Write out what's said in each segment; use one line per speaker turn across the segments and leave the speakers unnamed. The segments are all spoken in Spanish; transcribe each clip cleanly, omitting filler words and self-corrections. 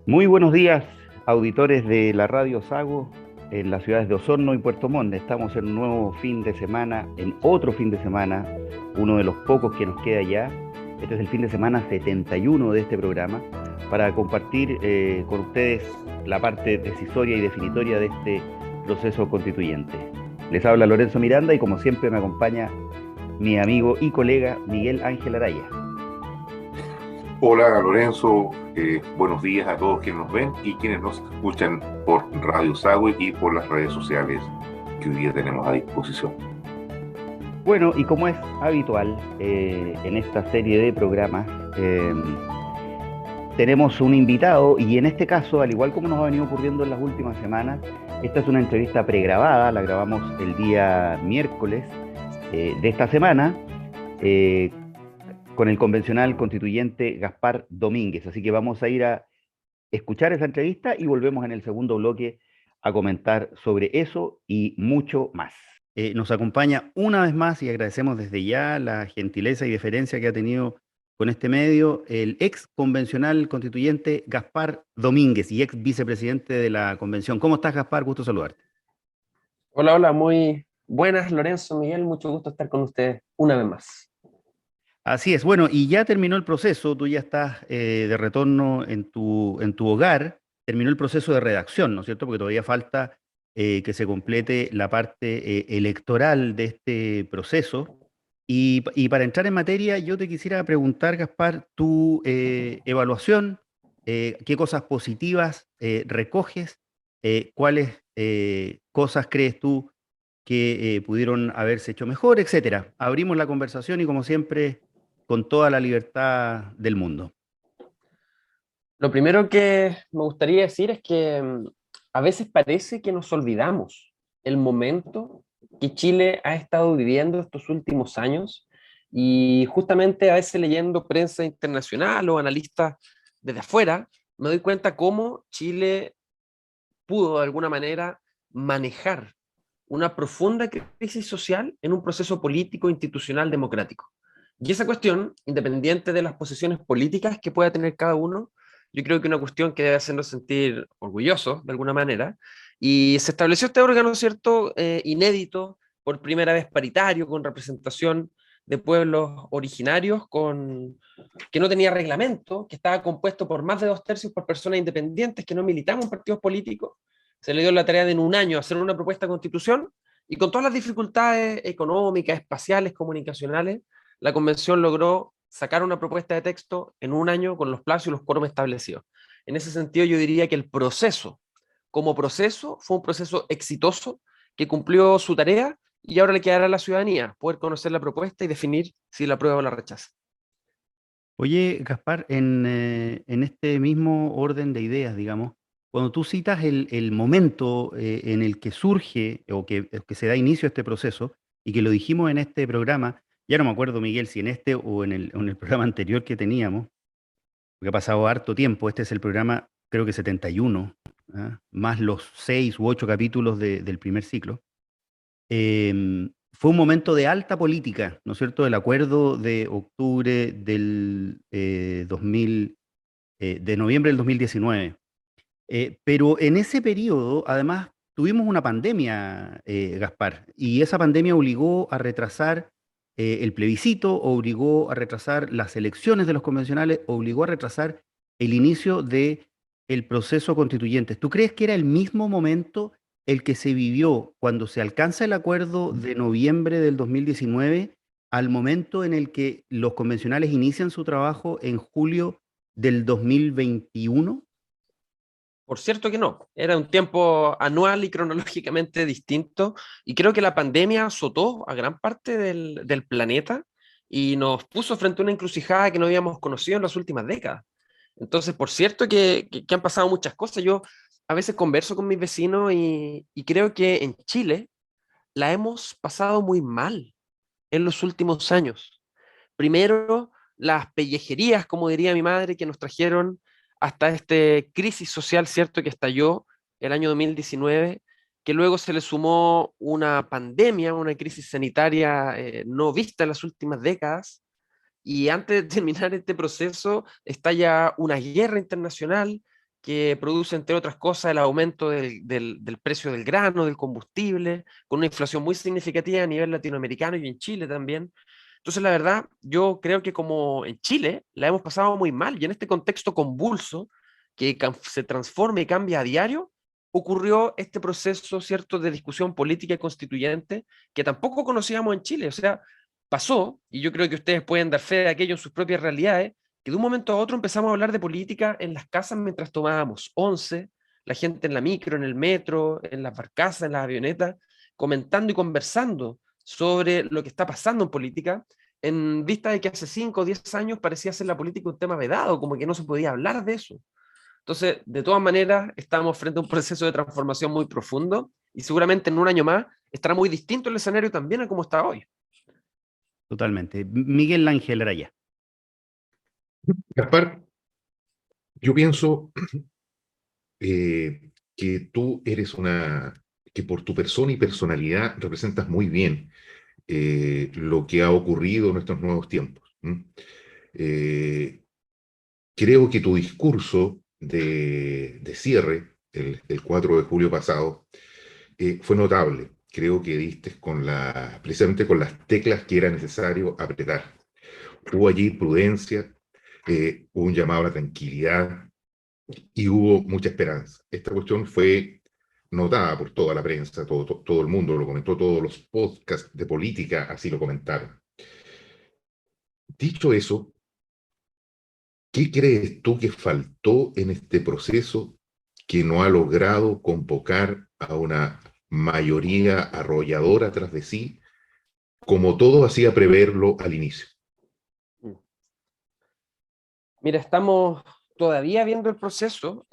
Muy buenos días, auditores de la Radio Sago en las ciudades de Osorno y Puerto Montt. Estamos en un nuevo fin de semana, en otro fin de semana, uno de los pocos que nos queda ya. Este es el fin de semana 71 de este programa, para compartir con ustedes la parte decisoria y definitoria de este proceso constituyente. Les habla Lorenzo Miranda y como siempre me acompaña mi amigo y colega Miguel Ángel Araya.
Hola Lorenzo, buenos días a todos quienes nos ven y quienes nos escuchan por Radio Sagüe y por las redes sociales que hoy día tenemos a disposición.
Bueno, y como es habitual en esta serie de programas, tenemos un invitado y en este caso, al igual como nos ha venido ocurriendo en las últimas semanas, esta es una entrevista pregrabada, la grabamos el día miércoles de esta semana, eh, con el convencional constituyente Gaspar Domínguez. Así que vamos a ir a escuchar esa entrevista y volvemos en el segundo bloque a comentar sobre eso y mucho más. Nos acompaña una vez más y agradecemos desde ya la gentileza y deferencia que ha tenido con este medio el ex convencional constituyente Gaspar Domínguez y ex vicepresidente de la convención. ¿Cómo estás, Gaspar? Gusto saludarte.
Hola, hola, muy buenas, Lorenzo, Miguel, mucho gusto estar con ustedes una vez más.
Así es, bueno, y ya terminó el proceso, tú ya estás de retorno en tu hogar, terminó el proceso de redacción, ¿no es cierto? Porque todavía falta que se complete la parte electoral de este proceso. Y para entrar en materia, yo te quisiera preguntar, Gaspar, tu evaluación, qué cosas positivas recoges, cuáles cosas crees tú que pudieron haberse hecho mejor, etcétera. Abrimos la conversación y como siempre con toda la libertad del mundo.
Lo primero que me gustaría decir es que a veces parece que nos olvidamos el momento que Chile ha estado viviendo estos últimos años y justamente a veces leyendo prensa internacional o analistas desde afuera, me doy cuenta cómo Chile pudo de alguna manera manejar una profunda crisis social en un proceso político institucional democrático. Y esa cuestión, independiente de las posiciones políticas que pueda tener cada uno, yo creo que es una cuestión que debe hacernos sentir orgullosos de alguna manera. Y se estableció este órgano, ¿cierto? Inédito, por primera vez paritario, con representación de pueblos originarios, que no tenía reglamento, que estaba compuesto por más de 2/3 por personas independientes que no militamos en partidos políticos. Se le dio la tarea de en un año hacer una propuesta de constitución y con todas las dificultades económicas, espaciales, comunicacionales, la convención logró sacar una propuesta de texto en un año con los plazos y los quórums establecidos. En ese sentido, yo diría que el proceso, como proceso, fue un proceso exitoso que cumplió su tarea y ahora le quedará a la ciudadanía poder conocer la propuesta y definir si la aprueba o la rechaza.
Oye, Gaspar, en este mismo orden de ideas, digamos, cuando tú citas el momento en el que surge o que se da inicio a este proceso, y que lo dijimos en este programa, ya no me acuerdo, Miguel, si en este o en el programa anterior que teníamos, porque ha pasado harto tiempo, este es el programa, creo que 71, ¿ah? Más los 6 u 8 capítulos del primer ciclo. Fue un momento de alta política, ¿no es cierto?, el acuerdo de octubre del 2000, de noviembre del 2019. Pero en ese periodo, además, tuvimos una pandemia, Gaspar, y esa pandemia obligó a retrasar el plebiscito, obligó a retrasar las elecciones de los convencionales, obligó a retrasar el inicio de el proceso constituyente. ¿Tú crees que era el mismo momento el que se vivió cuando se alcanza el acuerdo de noviembre del 2019 al momento en el que los convencionales inician su trabajo en julio del 2021?
Por cierto que no, era un tiempo anual y cronológicamente distinto, y creo que la pandemia azotó a gran parte del planeta y nos puso frente a una encrucijada que no habíamos conocido en las últimas décadas. Entonces, por cierto que han pasado muchas cosas. Yo a veces converso con mis vecinos y creo que en Chile la hemos pasado muy mal en los últimos años. Primero, las pellejerías, como diría mi madre, que nos trajeron hasta este crisis social, ¿cierto?, que estalló el año 2019, que luego se le sumó una pandemia, una crisis sanitaria no vista en las últimas décadas, y antes de terminar este proceso estalla una guerra internacional que produce, entre otras cosas, el aumento del precio del grano, del combustible, con una inflación muy significativa a nivel latinoamericano y en Chile también. Entonces, la verdad, yo creo que como en Chile la hemos pasado muy mal y en este contexto convulso que se transforma y cambia a diario, ocurrió este proceso, ¿cierto?, de discusión política y constituyente que tampoco conocíamos en Chile. O sea, pasó, y yo creo que ustedes pueden dar fe de aquello en sus propias realidades, que de un momento a otro empezamos a hablar de política en las casas mientras tomábamos once, la gente en la micro, en el metro, en las barcazas, en las avionetas, comentando y conversando sobre lo que está pasando en política, en vista de que hace 5 o 10 años parecía ser la política un tema vedado, como que no se podía hablar de eso. Entonces, de todas maneras, estamos frente a un proceso de transformación muy profundo y seguramente en un año más estará muy distinto el escenario también a como está hoy.
Totalmente. Miguel Ángel Araya.
Gaspar, yo pienso que tú eres que por tu persona y personalidad representas muy bien lo que ha ocurrido en nuestros nuevos tiempos. Eh, Creo que tu discurso de cierre, el 4 de julio pasado, fue notable. Creo que diste precisamente con las teclas que era necesario apretar. Hubo allí prudencia, hubo un llamado a la tranquilidad y hubo mucha esperanza. Esta cuestión fue notada por toda la prensa, todo el mundo lo comentó, todos los podcasts de política así lo comentaron. Dicho eso, ¿qué crees tú que faltó en este proceso que no ha logrado convocar a una mayoría arrolladora tras de sí, como todo hacía preverlo al inicio?
Mira, estamos todavía viendo el proceso.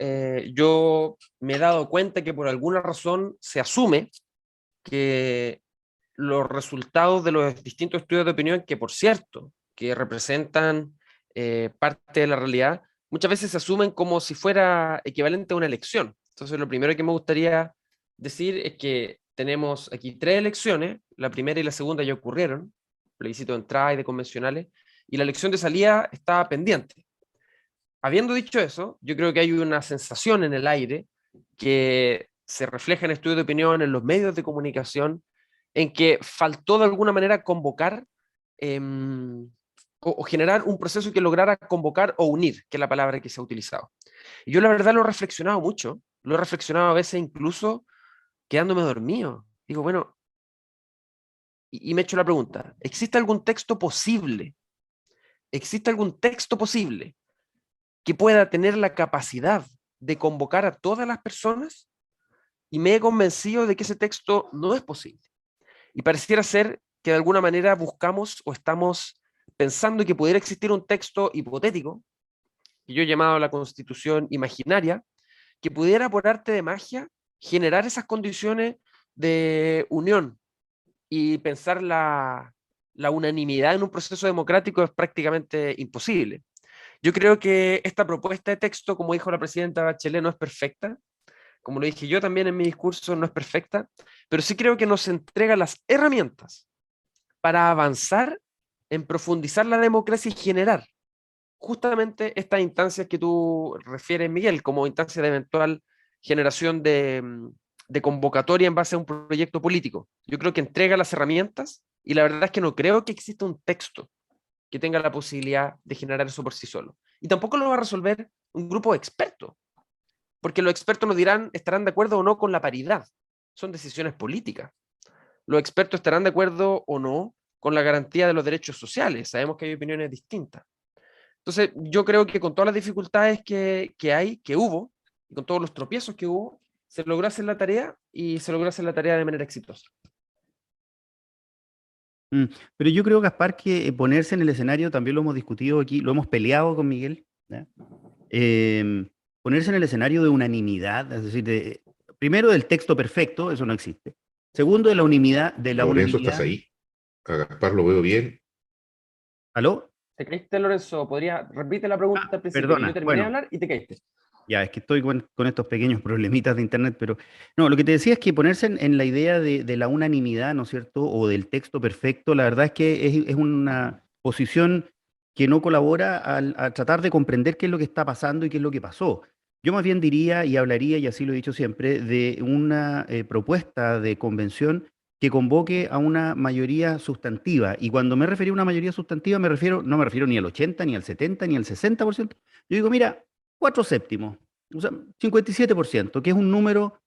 Yo me he dado cuenta que por alguna razón se asume que los resultados de los distintos estudios de opinión, que por cierto, que representan parte de la realidad, muchas veces se asumen como si fuera equivalente a una elección. Entonces, lo primero que me gustaría decir es que tenemos aquí 3 elecciones, la primera y la segunda ya ocurrieron, plebiscito de entrada y de convencionales, y la elección de salida está pendiente. Habiendo dicho eso, yo creo que hay una sensación en el aire que se refleja en estudios de opinión, en los medios de comunicación, en que faltó de alguna manera convocar o generar un proceso que lograra convocar o unir, que es la palabra que se ha utilizado. Y yo la verdad lo he reflexionado mucho, lo he reflexionado a veces incluso quedándome dormido. Digo, bueno, y me he hecho la pregunta, ¿existe algún texto posible? ¿Existe algún texto posible que pueda tener la capacidad de convocar a todas las personas? Y me he convencido de que ese texto no es posible. Y pareciera ser que de alguna manera buscamos o estamos pensando que pudiera existir un texto hipotético, que yo he llamado la Constitución imaginaria, que pudiera por arte de magia generar esas condiciones de unión y pensar la unanimidad en un proceso democrático es prácticamente imposible. Yo creo que esta propuesta de texto, como dijo la presidenta Bachelet, no es perfecta, como lo dije yo también en mi discurso, no es perfecta, pero sí creo que nos entrega las herramientas para avanzar en profundizar la democracia y generar justamente estas instancias que tú refieres, Miguel, como instancias de eventual generación de convocatoria en base a un proyecto político. Yo creo que entrega las herramientas y la verdad es que no creo que exista un texto que tenga la posibilidad de generar eso por sí solo. Y tampoco lo va a resolver un grupo de expertos, porque los expertos nos dirán, estarán de acuerdo o no con la paridad. Son decisiones políticas. Los expertos estarán de acuerdo o no con la garantía de los derechos sociales. Sabemos que hay opiniones distintas. Entonces, yo creo que con todas las dificultades que hubo, y con todos los tropiezos que hubo, se logró hacer la tarea y se logró hacer la tarea de manera exitosa.
Pero yo creo, Gaspar, que ponerse en el escenario, también lo hemos discutido aquí, lo hemos peleado con Miguel, ¿ya? Ponerse en el escenario de unanimidad, es decir, primero del texto perfecto, eso no existe. Segundo, de la unanimidad.
Lorenzo, ¿estás ahí? A Gaspar lo veo bien.
¿Aló?
¿Te caíste, Lorenzo? ¿Podría repite la pregunta al principio?
Perdona,
Yo terminé
bueno.
de hablar y te caíste.
Ya, es que estoy con estos pequeños problemitas de internet, pero no, lo que te decía es que ponerse en la idea de la unanimidad, ¿no es cierto?, o del texto perfecto, la verdad es que es una posición que no colabora a tratar de comprender qué es lo que está pasando y qué es lo que pasó. Yo más bien diría y hablaría, y así lo he dicho siempre, de una propuesta de convención que convoque a una mayoría sustantiva. Y cuando me refiero a una mayoría sustantiva, no me refiero ni al 80, ni al 70, ni al 60%. Yo digo, mira, 4/7, o sea, 57%, que es un número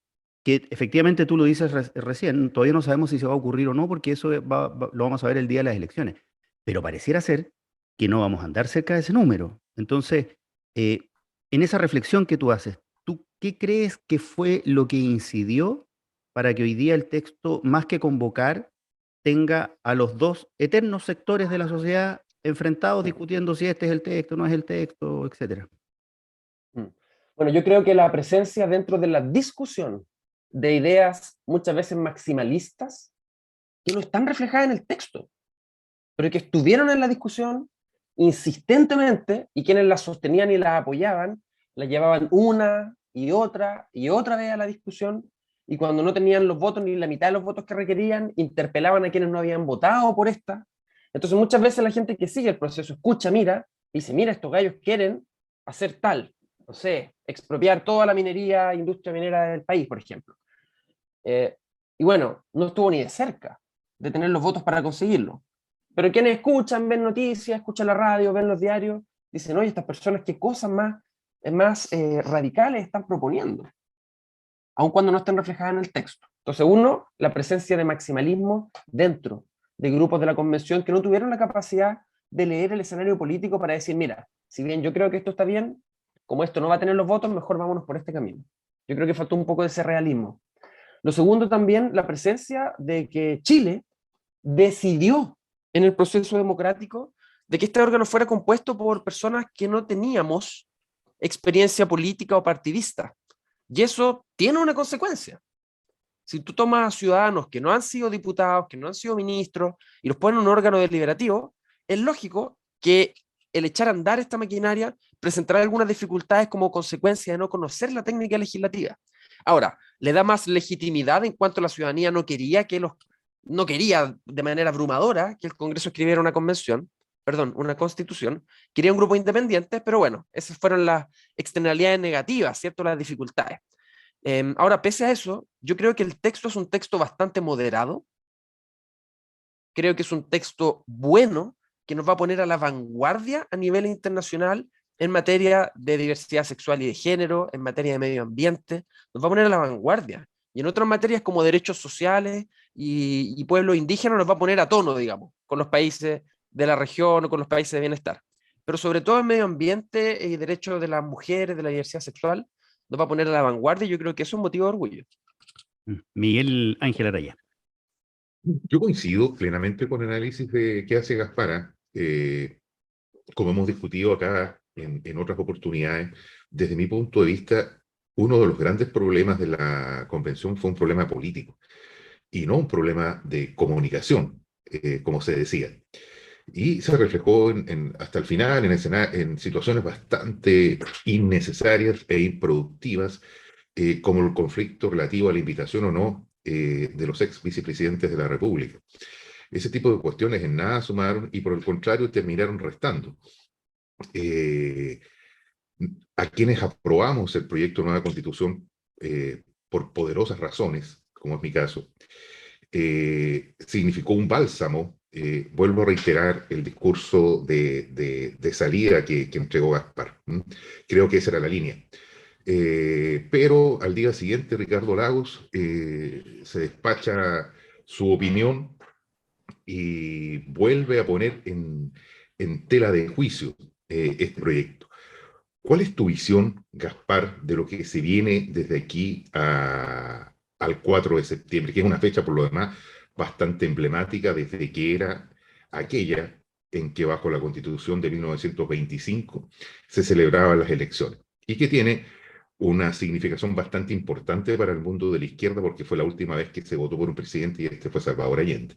que efectivamente tú lo dices recién, todavía no sabemos si se va a ocurrir o no, porque eso lo vamos a ver el día de las elecciones. Pero pareciera ser que no vamos a andar cerca de ese número. Entonces, eh, en esa reflexión que tú haces, ¿tú qué crees que fue lo que incidió para que hoy día el texto, más que convocar, tenga a los dos eternos sectores de la sociedad enfrentados discutiendo si este es el texto, no es el texto, etcétera?
Mm. Bueno, yo creo que la presencia dentro de la discusión de ideas muchas veces maximalistas que no están reflejadas en el texto, pero que estuvieron en la discusión insistentemente y quienes las sostenían y las apoyaban, las llevaban una y otra vez a la discusión y cuando no tenían los votos ni la mitad de los votos que requerían, interpelaban a quienes no habían votado por esta. Entonces muchas veces la gente que sigue el proceso escucha, mira, y dice, mira, estos gallos quieren hacer tal, no sé, expropiar toda la minería, industria minera del país, por ejemplo. Eh, y bueno, no estuvo ni de cerca de tener los votos para conseguirlo. Pero quienes escuchan, ven noticias, escuchan la radio, ven los diarios, dicen, oye, estas personas qué cosas más radicales están proponiendo, aun cuando no estén reflejadas en el texto. Entonces, uno, la presencia de maximalismo dentro de grupos de la convención que no tuvieron la capacidad de leer el escenario político para decir, mira, si bien yo creo que esto está bien, como esto no va a tener los votos, mejor vámonos por este camino. Yo creo que faltó un poco de ese realismo. Lo segundo también, la presencia de que Chile decidió en el proceso democrático de que este órgano fuera compuesto por personas que no teníamos experiencia política o partidista. Y eso tiene una consecuencia. Si tú tomas a ciudadanos que no han sido diputados, que no han sido ministros, y los pones en un órgano deliberativo, es lógico que el echar a andar esta maquinaria presentará algunas dificultades como consecuencia de no conocer la técnica legislativa. Ahora, le da más legitimidad en cuanto la ciudadanía no quería de manera abrumadora que el Congreso escribiera una constitución, quería un grupo independiente, pero bueno, esas fueron las externalidades negativas, ¿cierto? Las dificultades. Ahora, pese a eso, yo creo que el texto es un texto bastante moderado, creo que es un texto bueno, que nos va a poner a la vanguardia a nivel internacional en materia de diversidad sexual y de género, en materia de medio ambiente, nos va a poner a la vanguardia. Y en otras materias como derechos sociales y pueblos indígenas nos va a poner a tono, digamos, con los países de la región o con los países de bienestar. Pero sobre todo en medio ambiente y derechos de las mujeres, de la diversidad sexual, nos va a poner a la vanguardia y yo creo que eso es un motivo de orgullo.
Miguel Ángel Araya.
Yo coincido plenamente con el análisis que hace Gaspara. Como hemos discutido acá en otras oportunidades, desde mi punto de vista, uno de los grandes problemas de la convención fue un problema político y no un problema de comunicación, como se decía. Y se reflejó hasta el final en situaciones bastante innecesarias e improductivas, como el conflicto relativo a la invitación o no de los ex vicepresidentes de la República. Ese tipo de cuestiones en nada sumaron y por el contrario terminaron restando. Eh, a quienes aprobamos el proyecto de nueva constitución por poderosas razones, como es mi caso, significó un bálsamo. Vuelvo a reiterar el discurso de salida que entregó Gaspar. Creo que esa era la línea. Pero al día siguiente Ricardo Lagos se despacha su opinión y vuelve a poner en tela de juicio este proyecto. ¿Cuál es tu visión, Gaspar, de lo que se viene desde aquí al 4 de septiembre, que es una fecha por lo demás bastante emblemática desde que era aquella en que bajo la Constitución de 1925 se celebraban las elecciones y que tiene una significación bastante importante para el mundo de la izquierda porque fue la última vez que se votó por un presidente y este fue Salvador Allende?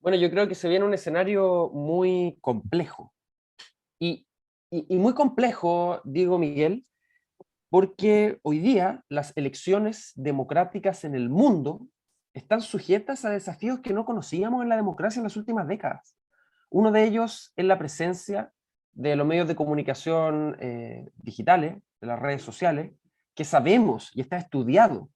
Bueno, yo creo que se viene un escenario muy complejo. Y, y muy complejo, digo Miguel, porque hoy día las elecciones democráticas en el mundo están sujetas a desafíos que no conocíamos en la democracia en las últimas décadas. Uno de ellos es la presencia de los medios de comunicación digitales, de las redes sociales, que sabemos y está estudiado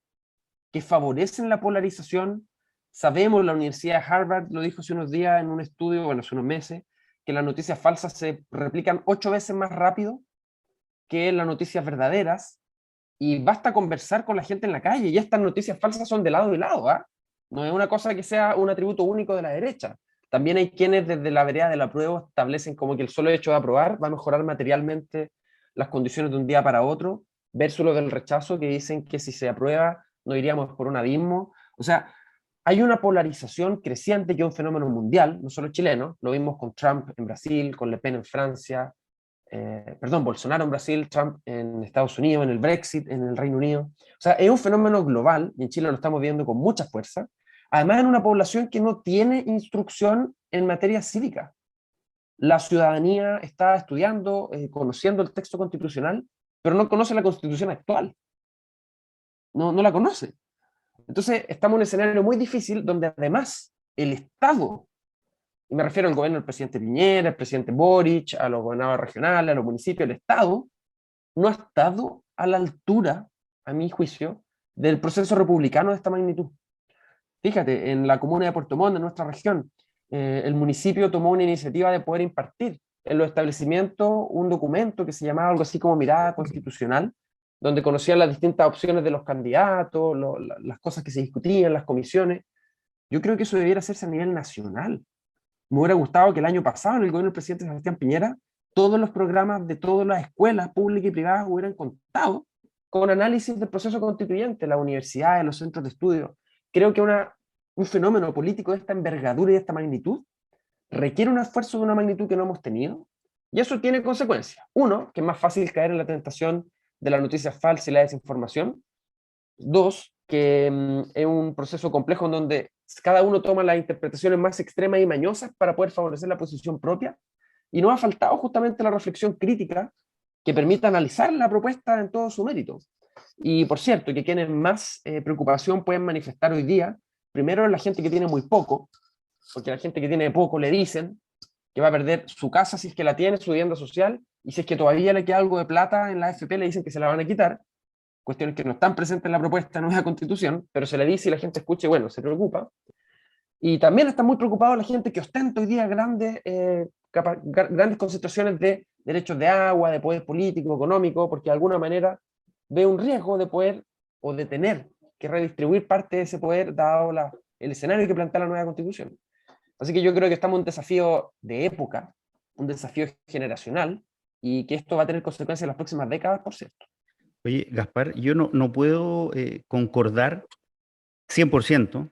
que favorecen la polarización. Sabemos, la Universidad de Harvard lo dijo hace unos días en un estudio, bueno, hace unos meses, que las noticias falsas se replican 8 veces más rápido que las noticias verdaderas, y basta conversar con la gente en la calle, y estas noticias falsas son de lado y lado, ¿ah? No es una cosa que sea un atributo único de la derecha. También hay quienes desde la vereda del apruebo establecen como que el solo hecho de aprobar va a mejorar materialmente las condiciones de un día para otro, versus lo del rechazo, que dicen que si se aprueba no iríamos por un abismo. O sea, hay una polarización creciente que es un fenómeno mundial, no solo chileno. Lo vimos con Trump en Brasil, con Le Pen en Francia, Bolsonaro en Brasil, Trump en Estados Unidos, en el Brexit, en el Reino Unido. O sea, es un fenómeno global y en Chile lo estamos viendo con mucha fuerza. Además, en una población que no tiene instrucción en materia cívica. La ciudadanía está estudiando, conociendo el texto constitucional, pero no conoce la Constitución actual. No la conoce. Entonces, estamos en un escenario muy difícil donde además el Estado, y me refiero al gobierno del presidente Piñera, al presidente Boric, a los gobernadores regionales, a los municipios, el Estado, no ha estado a la altura, a mi juicio, del proceso republicano de esta magnitud. Fíjate, en la comuna de Puerto Montt, en nuestra región, el municipio tomó una iniciativa de poder impartir en los establecimientos un documento que se llamaba algo así como Mirada Constitucional, donde conocían las distintas opciones de los candidatos, las cosas que se discutían, las comisiones. Yo creo que eso debiera hacerse a nivel nacional. Me hubiera gustado que el año pasado, en el gobierno del presidente Sebastián Piñera, todos los programas de todas las escuelas públicas y privadas hubieran contado con análisis del proceso constituyente, las universidades, los centros de estudio. Creo que un fenómeno político de esta envergadura y de esta magnitud requiere un esfuerzo de una magnitud que no hemos tenido, y eso tiene consecuencias. Uno, que es más fácil caer en la tentación de la noticia falsa y la desinformación. Dos, que es un proceso complejo en donde cada uno toma las interpretaciones más extremas y mañosas para poder favorecer la posición propia, y nos ha faltado justamente la reflexión crítica que permita analizar la propuesta en todo su mérito. Y por cierto, que quienes más preocupación pueden manifestar hoy día, primero es la gente que tiene muy poco, porque a la gente que tiene poco le dicen que va a perder su casa si es que la tiene, su vivienda social, y si es que todavía le queda algo de plata en la AFP le dicen que se la van a quitar, cuestiones que no están presentes en la propuesta de nueva constitución, pero se le dice y la gente escucha y bueno, se preocupa. Y también está muy preocupado la gente que ostenta hoy día grandes concentraciones de derechos de agua, de poder político, económico, porque de alguna manera ve un riesgo de poder o de tener que redistribuir parte de ese poder dado el escenario que plantea la nueva constitución. Así que yo creo que estamos en un desafío de época, un desafío generacional, y que esto va a tener consecuencias en las próximas décadas, por cierto.
Oye, Gaspar, yo no puedo concordar 100%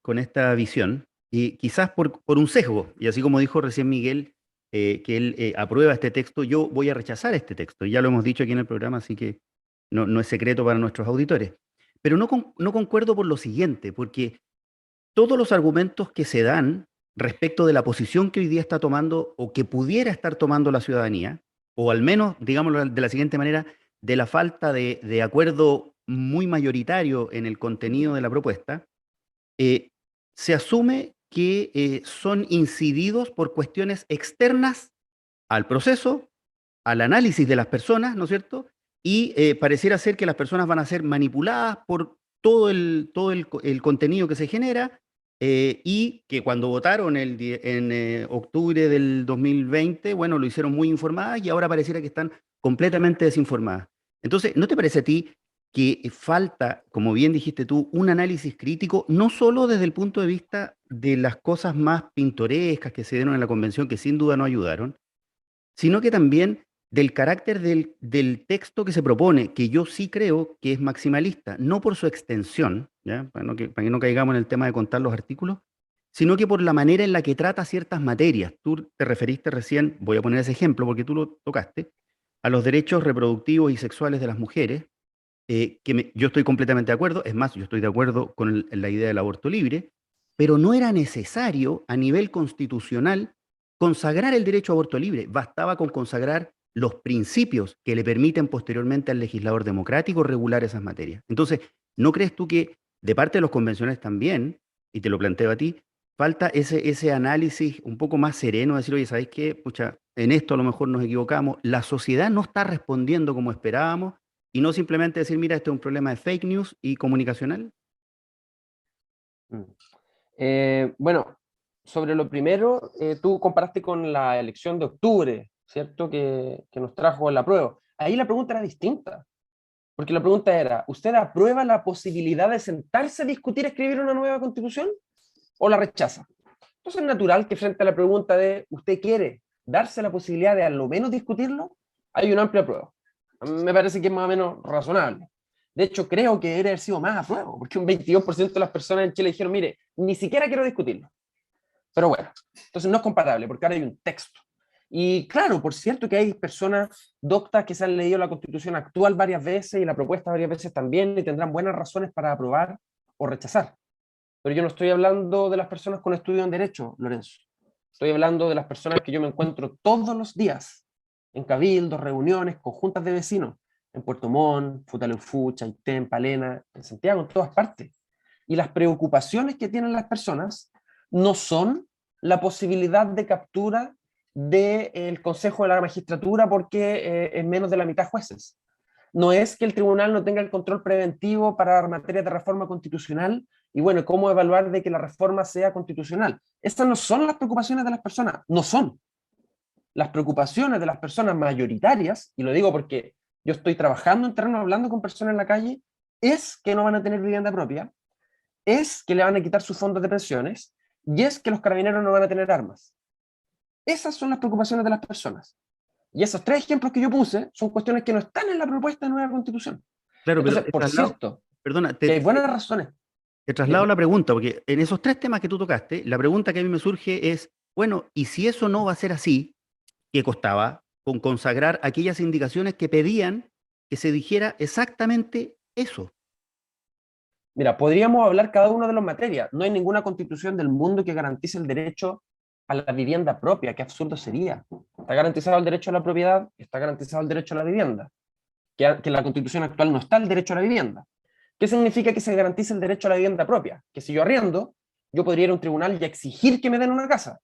con esta visión, y quizás por un sesgo, y así como dijo recién Miguel, que él aprueba este texto, yo voy a rechazar este texto, y ya lo hemos dicho aquí en el programa, así que no es secreto para nuestros auditores. Pero no concuerdo por lo siguiente, porque todos los argumentos que se dan respecto de la posición que hoy día está tomando o que pudiera estar tomando la ciudadanía, o al menos, digámoslo de la siguiente manera, de la falta de acuerdo muy mayoritario en el contenido de la propuesta, se asume que son incididos por cuestiones externas al proceso, al análisis de las personas, ¿no es cierto? Y pareciera ser que las personas van a ser manipuladas por todo el contenido que se genera, y que cuando votaron en octubre del 2020, bueno, lo hicieron muy informadas y ahora pareciera que están completamente desinformadas. Entonces, ¿no te parece a ti que falta, como bien dijiste tú, un análisis crítico, no solo desde el punto de vista de las cosas más pintorescas que se dieron en la convención, que sin duda no ayudaron, sino que también del carácter del texto que se propone, que yo sí creo que es maximalista, no por su extensión, ¿ya? Para que no caigamos en el tema de contar los artículos, sino que por la manera en la que trata ciertas materias. Tú te referiste recién, voy a poner ese ejemplo porque tú lo tocaste, a los derechos reproductivos y sexuales de las mujeres, yo estoy completamente de acuerdo, es más, yo estoy de acuerdo con la idea del aborto libre, pero no era necesario a nivel constitucional consagrar el derecho a aborto libre, bastaba con consagrar los principios que le permiten posteriormente al legislador democrático regular esas materias. Entonces, ¿no crees tú que de parte de los convencionales también, y te lo planteo a ti, falta ese análisis un poco más sereno, decir, oye, ¿sabéis qué? Pucha, en esto a lo mejor nos equivocamos, la sociedad no está respondiendo como esperábamos, y no simplemente decir, mira, este es un problema de fake news y comunicacional.
Mm. Bueno, sobre lo primero, tú comparaste con la elección de octubre, ¿cierto? Que nos trajo la prueba. Ahí la pregunta era distinta, porque la pregunta era, ¿usted aprueba la posibilidad de sentarse a discutir, escribir una nueva constitución o la rechaza? Entonces es natural que frente a la pregunta de, ¿usted quiere darse la posibilidad de al lo menos discutirlo? Hay una amplia prueba. A mí me parece que es más o menos razonable. De hecho, creo que debería haber sido más a prueba, porque un 22% de las personas en Chile dijeron, mire, ni siquiera quiero discutirlo. Pero bueno, entonces no es comparable, porque ahora hay un texto. Y claro, por cierto que hay personas doctas que se han leído la Constitución actual varias veces y la propuesta varias veces también y tendrán buenas razones para aprobar o rechazar. Pero yo no estoy hablando de las personas con estudio en Derecho, Lorenzo. Estoy hablando de las personas que yo me encuentro todos los días en cabildos, reuniones, conjuntas de vecinos, en Puerto Montt, Futaleufú, Chaitén, Palena, en Santiago, en todas partes. Y las preocupaciones que tienen las personas no son la posibilidad de captura del Consejo de la Magistratura porque es menos de la mitad jueces. No es que el tribunal no tenga el control preventivo para materias de reforma constitucional y bueno, cómo evaluar de que la reforma sea constitucional. Estas no son las preocupaciones de las personas, no son. Las preocupaciones de las personas mayoritarias, y lo digo porque yo estoy trabajando en terreno, hablando con personas en la calle, es que no van a tener vivienda propia, es que le van a quitar sus fondos de pensiones, y es que los carabineros no van a tener armas. Esas son las preocupaciones de las personas. Y esos tres ejemplos que yo puse son cuestiones que no están en la propuesta de nueva constitución.
Claro, pero
Entonces, por cierto,
perdona,
que hay buenas razones.
te traslado la pregunta, porque en esos tres temas que tú tocaste, la pregunta que a mí me surge es, bueno, ¿y si eso no va a ser así? ¿Qué costaba con consagrar aquellas indicaciones que pedían que se dijera exactamente eso?
Mira, podríamos hablar cada uno de las materias. No hay ninguna constitución del mundo que garantice el derecho a la vivienda propia. Qué absurdo sería. Está garantizado el derecho a la propiedad, está garantizado el derecho a la vivienda. Que en la constitución actual no está el derecho a la vivienda. ¿Qué significa que se garantice el derecho a la vivienda propia? Que si yo arriendo, yo podría ir a un tribunal y exigir que me den una casa.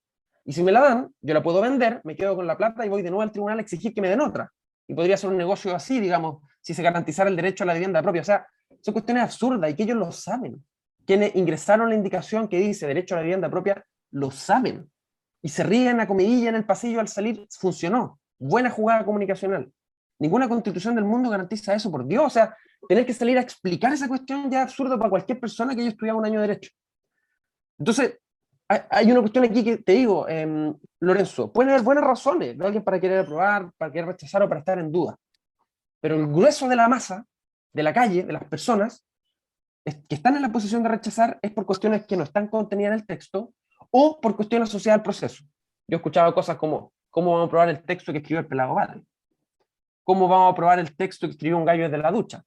Y si me la dan, yo la puedo vender, me quedo con la plata y voy de nuevo al tribunal a exigir que me den otra. Y podría ser un negocio así, digamos, si se garantizara el derecho a la vivienda propia. O sea, son cuestiones absurdas y que ellos lo saben. Quienes ingresaron la indicación que dice derecho a la vivienda propia, lo saben. Y se ríen a comidilla en el pasillo al salir, funcionó. Buena jugada comunicacional. Ninguna constitución del mundo garantiza eso, por Dios. O sea, tener que salir a explicar esa cuestión ya es absurdo para cualquier persona que haya estudiado un año de Derecho. Entonces, hay una cuestión aquí que te digo, Lorenzo, pueden haber buenas razones de alguien para querer aprobar, para querer rechazar o para estar en duda. Pero el grueso de la masa, de la calle, de las personas que están en la posición de rechazar es por cuestiones que no están contenidas en el texto o por cuestiones asociadas al proceso. Yo he escuchado cosas como, ¿cómo vamos a aprobar el texto que escribió el pelado Vale? ¿Cómo vamos a aprobar el texto que escribió un gallo desde la ducha?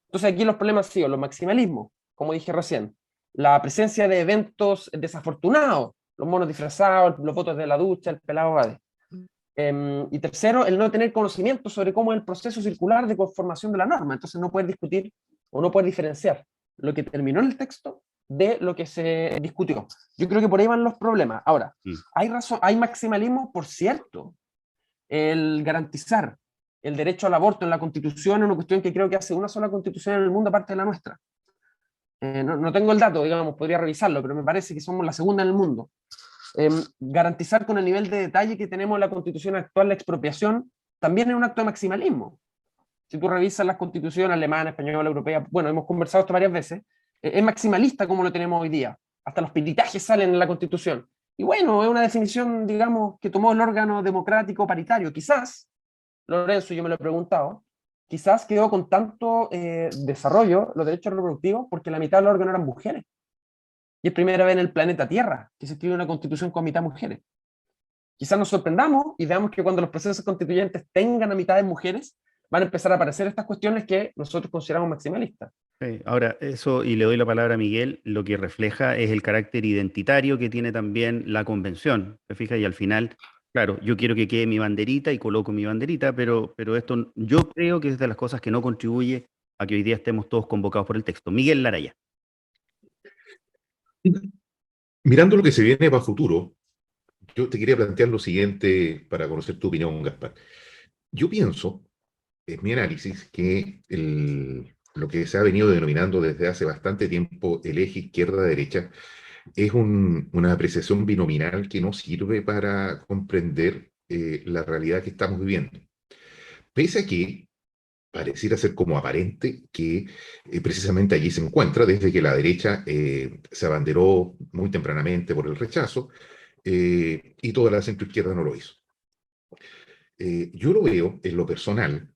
Entonces aquí los problemas han sido los maximalismos, como dije recién, la presencia de eventos desafortunados, los monos disfrazados, los votos de la ducha, el pelado Vale. Y tercero, el no tener conocimiento sobre cómo es el proceso circular de conformación de la norma. Entonces no puedes discutir o no puedes diferenciar lo que terminó en el texto de lo que se discutió. Yo creo que por ahí van los problemas. Ahora, hay maximalismo, por cierto. El garantizar el derecho al aborto en la Constitución es una cuestión que creo que hace una sola Constitución en el mundo aparte de la nuestra. No tengo el dato, digamos, podría revisarlo, pero me parece que somos la segunda en el mundo. Garantizar con el nivel de detalle que tenemos en la Constitución actual la expropiación también es un acto de maximalismo. Si tú revisas las constituciones alemana, española, europea, bueno, hemos conversado esto varias veces, es maximalista como lo tenemos hoy día. Hasta los piritajes salen en la Constitución. Y bueno, es una definición, digamos, que tomó el órgano democrático paritario. Quizás, Lorenzo, yo me lo he preguntado, quizás quedó con tanto desarrollo los derechos reproductivos porque la mitad del órgano eran mujeres. Y es primera vez en el planeta Tierra que se escribe una constitución con mitad mujeres. Quizás nos sorprendamos y veamos que cuando los procesos constituyentes tengan a mitad de mujeres, van a empezar a aparecer estas cuestiones que nosotros consideramos maximalistas.
Sí, ahora, eso, y le doy la palabra a Miguel, lo que refleja es el carácter identitario que tiene también la convención. ¿Te fijas? Y al final, claro, yo quiero que quede mi banderita y coloco mi banderita, pero esto yo creo que es de las cosas que no contribuye a que hoy día estemos todos convocados por el texto. Miguel Laraya.
Mirando lo que se viene para futuro, yo te quería plantear lo siguiente para conocer tu opinión, Gaspar. Yo pienso, en mi análisis, que lo que se ha venido denominando desde hace bastante tiempo el eje izquierda-derecha es una apreciación binominal que no sirve para comprender la realidad que estamos viviendo. Pese a que pareciera ser como aparente que precisamente allí se encuentra, desde que la derecha se abanderó muy tempranamente por el rechazo y toda la centroizquierda no lo hizo. Yo lo veo en lo personal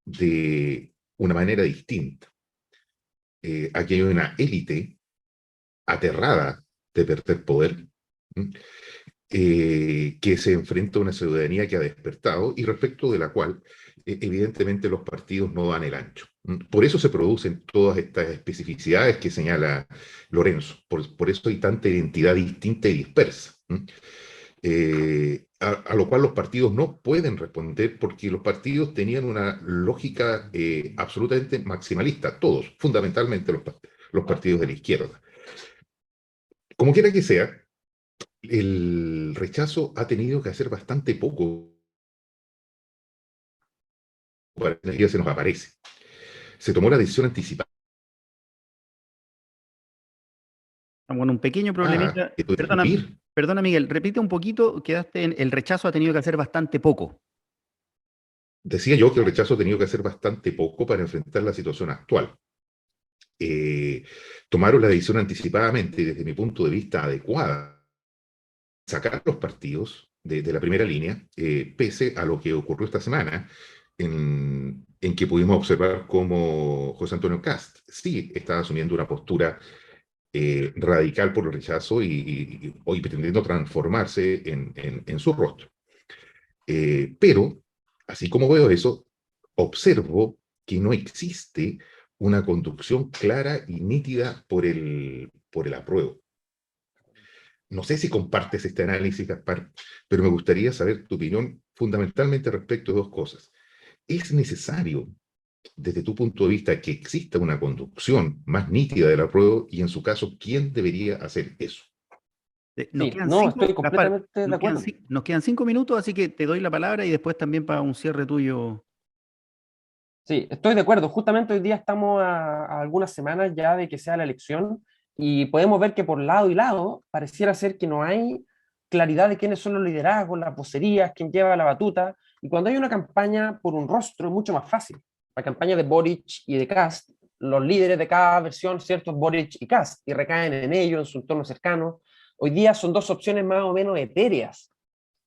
de una manera distinta. Aquí hay una élite aterrada de perder poder, ¿m? Que se enfrenta a una ciudadanía que ha despertado y respecto de la cual evidentemente los partidos no dan el ancho. Por eso se producen todas estas especificidades que señala Lorenzo, por eso hay tanta identidad distinta y dispersa. A lo cual los partidos no pueden responder porque los partidos tenían una lógica absolutamente maximalista, todos, fundamentalmente los partidos de la izquierda. Como quiera que sea, el rechazo ha tenido que hacer bastante poco para que energía se nos aparece. Se tomó la decisión anticipada
Bueno, un pequeño problemita.
de
Perdona,
discutir.
perdona, Miguel, repite un poquito, quedaste en el rechazo ha tenido que hacer bastante poco.
Decía yo que el rechazo ha tenido que hacer bastante poco para enfrentar la situación actual. Tomaron la decisión anticipadamente y desde mi punto de vista adecuada, sacar los partidos de la primera línea, pese a lo que ocurrió esta semana, en que pudimos observar cómo José Antonio Kast sí estaba asumiendo una postura radical por el rechazo y hoy pretendiendo transformarse en su rostro. Pero, así como veo eso, observo que no existe una conducción clara y nítida por el apruebo. No sé si compartes este análisis, Gaspar, pero me gustaría saber tu opinión fundamentalmente respecto de dos cosas. ¿Es necesario, desde tu punto de vista, que exista una conducción más nítida del apruebo y, en su caso, quién debería hacer eso?
Nos
Sí,
quedan
no, estoy
cinco, Gaspar,
completamente de acuerdo.
nos quedan 5 minutos, así que te doy la palabra y después también para un cierre tuyo.
Sí, estoy de acuerdo. Justamente hoy día estamos a algunas semanas ya de que sea la elección y podemos ver que por lado y lado pareciera ser que no hay claridad de quiénes son los liderazgos, las vocerías, quién lleva la batuta. Y cuando hay una campaña por un rostro es mucho más fácil. La campaña de Boric y de Kast, los líderes de cada versión, ¿cierto? Boric y Kast, y recaen en ellos, en su entorno cercano. Hoy día son dos opciones más o menos etéreas.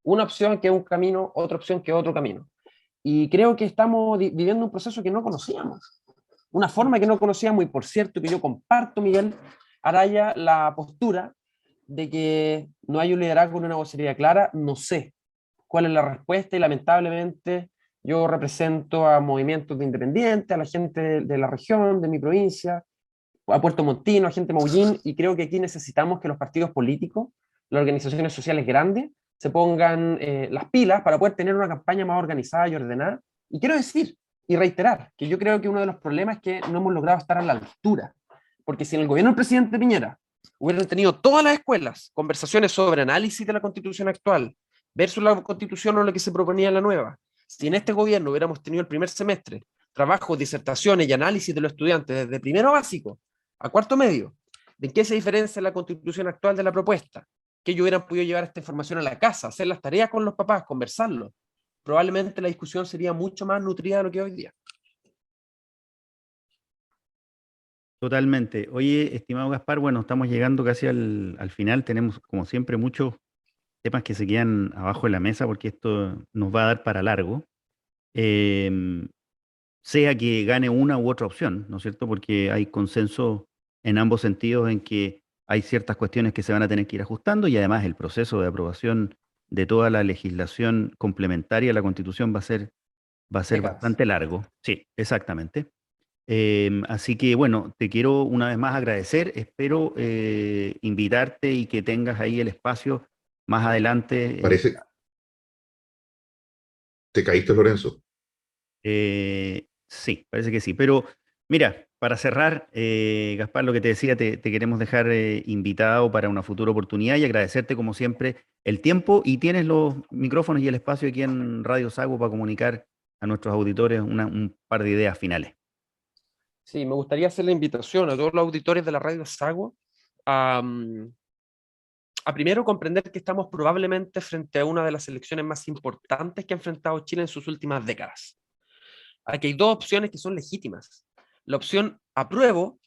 Una opción que es un camino, otra opción que es otro camino. Y creo que estamos viviendo un proceso que no conocíamos, una forma que no conocíamos y por cierto que yo comparto, Miguel Araya, la postura de que no hay un liderazgo ni una vocería clara. No sé cuál es la respuesta y lamentablemente yo represento a movimientos de independientes, a la gente de la región, de mi provincia, a Puerto Montino, a gente de Maullín, y creo que aquí necesitamos que los partidos políticos, las organizaciones sociales grandes, se pongan las pilas para poder tener una campaña más organizada y ordenada. Y quiero decir y reiterar que yo creo que uno de los problemas es que no hemos logrado estar a la altura. Porque si en el gobierno del presidente Piñera hubieran tenido todas las escuelas conversaciones sobre análisis de la constitución actual versus la constitución o lo que se proponía en la nueva, si en este gobierno hubiéramos tenido el primer semestre trabajos, disertaciones y análisis de los estudiantes desde primero básico a cuarto medio, ¿de qué se diferencia la constitución actual de la propuesta? Que ellos hubieran podido llevar esta información a la casa, hacer las tareas con los papás, conversarlo. Probablemente la discusión sería mucho más nutrida de lo que hoy día.
Totalmente. Oye, estimado Gaspar, bueno, estamos llegando casi al final. Tenemos, como siempre, muchos temas que se quedan abajo de la mesa porque esto nos va a dar para largo. Em, Sea que gane una u otra opción, ¿no es cierto? Porque hay consenso en ambos sentidos en que hay ciertas cuestiones que se van a tener que ir ajustando y además el proceso de aprobación de toda la legislación complementaria a la Constitución va a ser
Décadas.
bastante largo. Sí, exactamente. Así que bueno, te quiero una vez más agradecer. Espero invitarte y que tengas ahí el espacio más adelante.
Parece, te caíste, Lorenzo.
Sí, parece que sí. Pero mira, Para cerrar, Gaspar, lo que te decía, te queremos dejar invitado para una futura oportunidad y agradecerte como siempre el tiempo y tienes los micrófonos y el espacio aquí en Radio Sago para comunicar a nuestros auditores un par de ideas finales.
Sí, me gustaría hacer la invitación a todos los auditores de la Radio Sago a, a primero comprender que estamos probablemente frente a una de las elecciones más importantes que ha enfrentado Chile en sus últimas décadas. Aquí hay dos opciones que son legítimas. La opción apruebo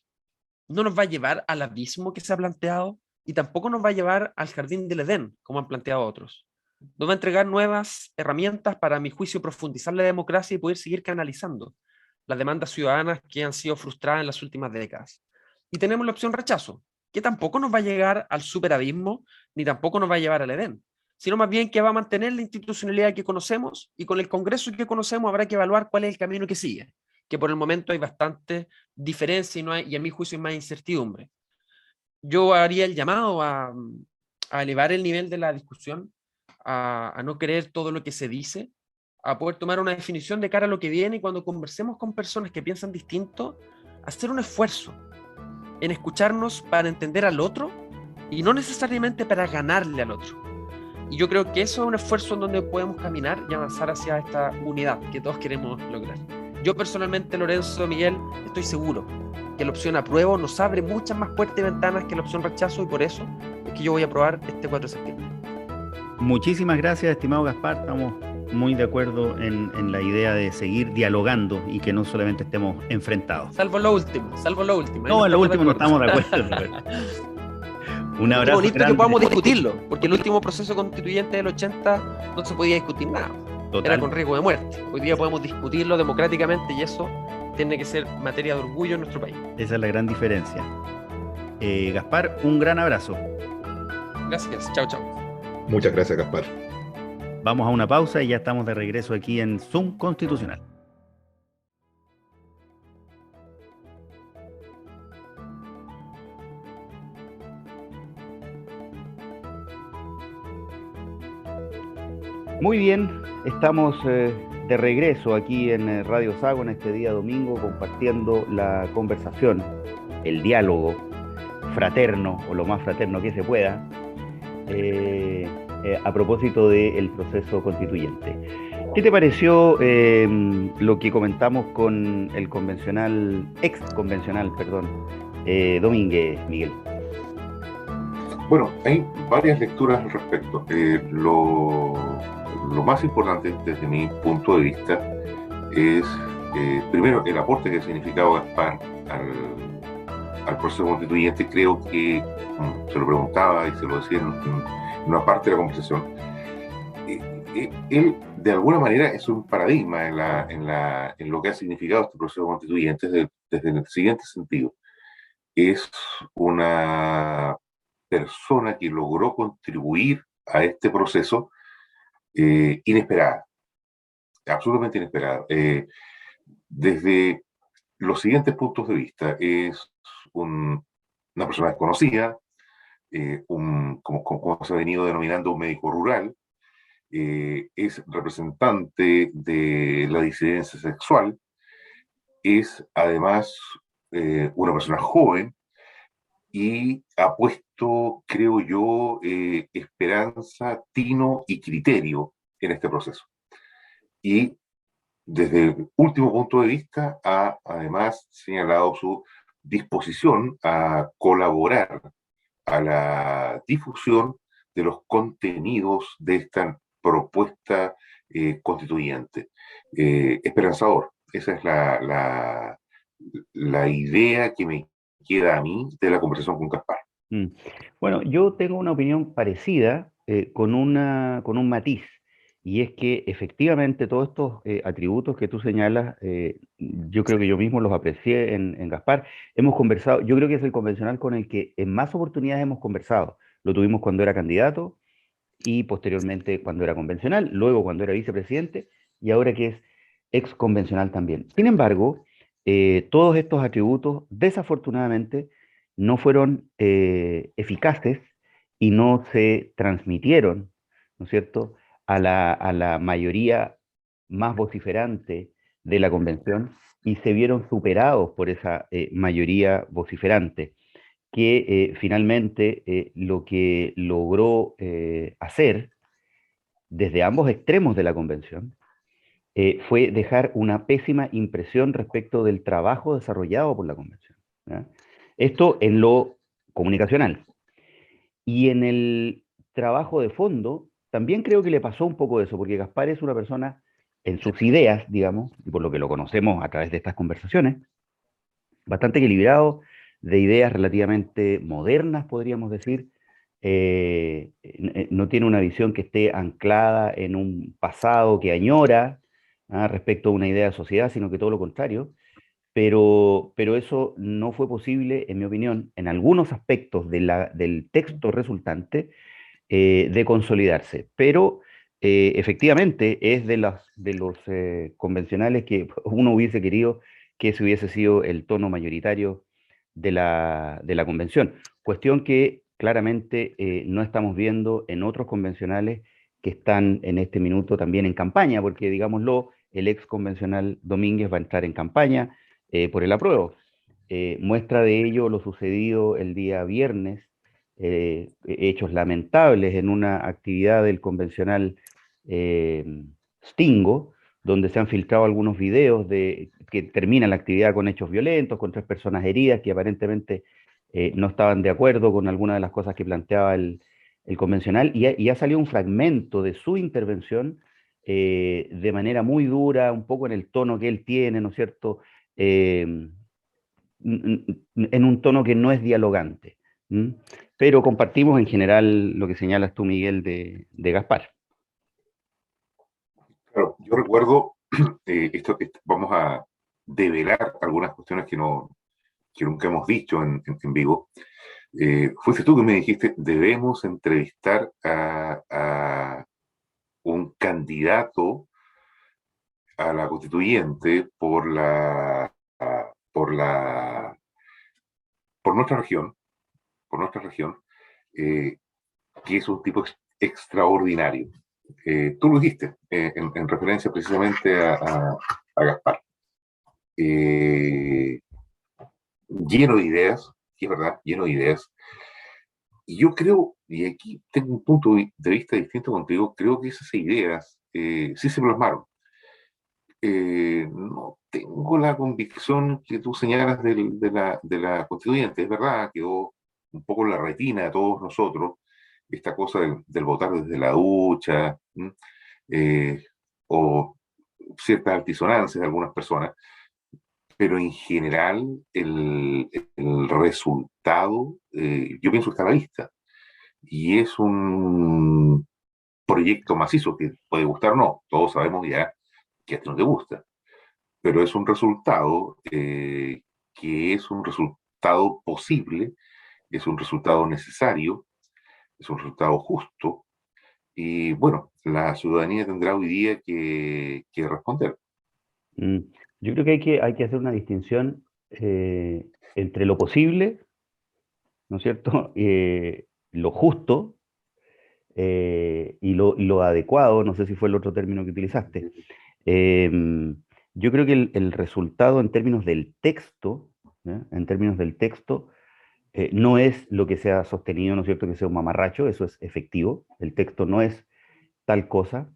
no nos va a llevar al abismo que se ha planteado y tampoco nos va a llevar al jardín del Edén, como han planteado otros. Nos va a entregar nuevas herramientas para, a mi juicio, profundizar la democracia y poder seguir canalizando las demandas ciudadanas que han sido frustradas en las últimas décadas. Y tenemos la opción rechazo, que tampoco nos va a llegar al superabismo, ni tampoco nos va a llevar al Edén, sino más bien que va a mantener la institucionalidad que conocemos y con el Congreso que conocemos habrá que evaluar cuál es el camino que sigue, que por el momento hay bastante diferencia y, no hay, y a mi juicio hay más incertidumbre. Yo haría el llamado a elevar el nivel de la discusión, a no creer todo lo que se dice, a poder tomar una definición de cara a lo que viene y cuando conversemos con personas que piensan distinto, hacer un esfuerzo en escucharnos para entender al otro y no necesariamente para ganarle al otro. Y yo creo que eso es un esfuerzo en donde podemos caminar y avanzar hacia esta unidad que todos queremos lograr. Yo personalmente, Lorenzo, Miguel, estoy seguro que la opción apruebo nos abre muchas más puertas y ventanas que la opción rechazo y por eso es que yo voy a aprobar este 4 de septiembre.
Muchísimas gracias, estimado Gaspar. Estamos muy de acuerdo en la idea de seguir dialogando y que no solamente estemos enfrentados.
Salvo lo último.
No, en lo último no estamos de acuerdo. Un abrazo.
Es bonito
grande.
que podamos discutirlo, porque el último proceso constituyente del 80 no se podía discutir nada.
Total.
Era con riesgo de muerte. Hoy día podemos discutirlo democráticamente y eso tiene que ser materia de orgullo en nuestro país.
Esa es la gran diferencia. Gaspar, un gran abrazo.
Gracias. Chao, chao.
Muchas gracias, Gaspar.
Vamos a una pausa y ya estamos de regreso aquí en Zoom Constitucional. Muy bien, estamos de regreso aquí en Radio Sago en este día domingo compartiendo la conversación, el diálogo fraterno o lo más fraterno que se pueda a propósito del proceso constituyente. ¿Qué te pareció lo que comentamos con el ex convencional, Domínguez, Miguel?
Bueno, hay varias lecturas al respecto. Lo más importante desde mi punto de vista es, primero, el aporte que ha significado Gaspar al proceso constituyente. Creo que, se lo preguntaba y se lo decía en una parte de la conversación, él de alguna manera es un paradigma en lo que ha significado este proceso constituyente desde el siguiente sentido. Es una persona que logró contribuir a este proceso inesperada, absolutamente inesperada. Desde los siguientes puntos de vista, es una persona desconocida, como se ha venido denominando, un médico rural, es representante de la disidencia sexual, es además una persona joven y ha puesto, creo yo, esperanza, tino y criterio en este proceso. Y desde el último punto de vista ha además señalado su disposición a colaborar a la difusión de los contenidos de esta propuesta constituyente. Esperanzador. Esa es la idea que me queda a mí de la conversación con Gaspar.
Bueno, yo tengo una opinión parecida con un matiz, y es que efectivamente todos estos atributos que tú señalas, yo creo que yo mismo los aprecié en Gaspar. Hemos conversado, yo creo que es el convencional con el que en más oportunidades hemos conversado. Lo tuvimos cuando era candidato y posteriormente cuando era convencional, luego cuando era vicepresidente y ahora que es ex convencional también. Sin embargo, todos estos atributos desafortunadamente no fueron eficaces y no se transmitieron, ¿no es cierto?, a la mayoría más vociferante de la convención y se vieron superados por esa mayoría vociferante, que finalmente lo que logró hacer desde ambos extremos de la convención fue dejar una pésima impresión respecto del trabajo desarrollado por la convención, ¿ya? Esto en lo comunicacional. Y en el trabajo de fondo, también creo que le pasó un poco eso, porque Gaspar es una persona en sus ideas, digamos, y por lo que lo conocemos a través de estas conversaciones, bastante equilibrado, de ideas relativamente modernas, podríamos decir. No tiene una visión que esté anclada en un pasado que añora, respecto a una idea de sociedad, sino que todo lo contrario. Pero eso no fue posible, en mi opinión, en algunos aspectos del texto resultante, de consolidarse. Pero efectivamente es de los convencionales que uno hubiese querido que ese hubiese sido el tono mayoritario de la convención. Cuestión que claramente no estamos viendo en otros convencionales que están en este minuto también en campaña, porque digámoslo, el ex convencional Domínguez va a entrar en campaña por el apruebo. Muestra de ello lo sucedido el día viernes, hechos lamentables en una actividad del convencional eh, Stingo, donde se han filtrado algunos videos de que termina la actividad con hechos violentos, con 3 personas heridas que aparentemente no estaban de acuerdo con algunas de las cosas que planteaba el convencional, y ha salido un fragmento de su intervención de manera muy dura, un poco en el tono que él tiene, ¿no es cierto? En un tono que no es dialogante. ¿Mm? Pero compartimos en general lo que señalas tú, Miguel, de Gaspar.
Claro, yo recuerdo, vamos a develar algunas cuestiones que nunca hemos dicho en vivo. Fuiste tú que me dijiste, debemos entrevistar a un candidato a la constituyente por la, por nuestra región, eh, que es un tipo extraordinario. Tú lo dijiste, en referencia precisamente a Gaspar. Eh, Lleno de ideas, que es verdad, lleno de ideas. Y yo creo, y aquí tengo un punto de vista distinto contigo, creo que esas ideas sí se plasmaron. No tengo la convicción que tú señalas de la constituyente. Es verdad, quedó un poco en la retina de todos nosotros esta cosa del votar desde la ducha, eh, o ciertas altisonancias de algunas personas, pero en general el resultado, yo pienso que está a la vista. Y es un proyecto macizo que puede gustar o no. Todos sabemos ya que a ti no te gusta, pero es un resultado que es un resultado posible, es un resultado necesario, es un resultado justo. Y bueno, la ciudadanía tendrá hoy día que responder.
Mm, Yo creo que hay que hacer una distinción entre lo posible, ¿no es cierto? Lo justo y lo adecuado, no sé si fue el otro término que utilizaste. Yo creo que el resultado en términos del texto, ¿ya? En términos del texto, no es lo que se ha sostenido, ¿no es cierto?, que sea un mamarracho, eso es efectivo, el texto no es tal cosa.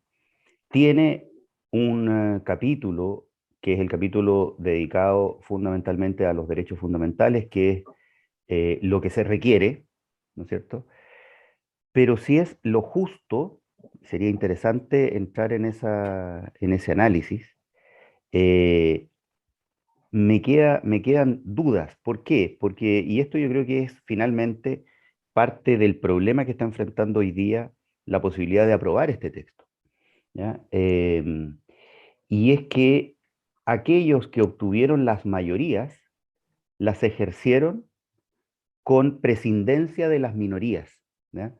Tiene un capítulo, que es el capítulo dedicado fundamentalmente a los derechos fundamentales, que es lo que se requiere, ¿no es cierto? Pero si es lo justo, sería interesante entrar en ese análisis. Eh, me quedan dudas. ¿Por qué? Porque, y esto yo creo que es finalmente parte del problema que está enfrentando hoy día la posibilidad de aprobar este texto, ¿ya? Y es que aquellos que obtuvieron las mayorías las ejercieron con prescindencia de las minorías, ¿ya?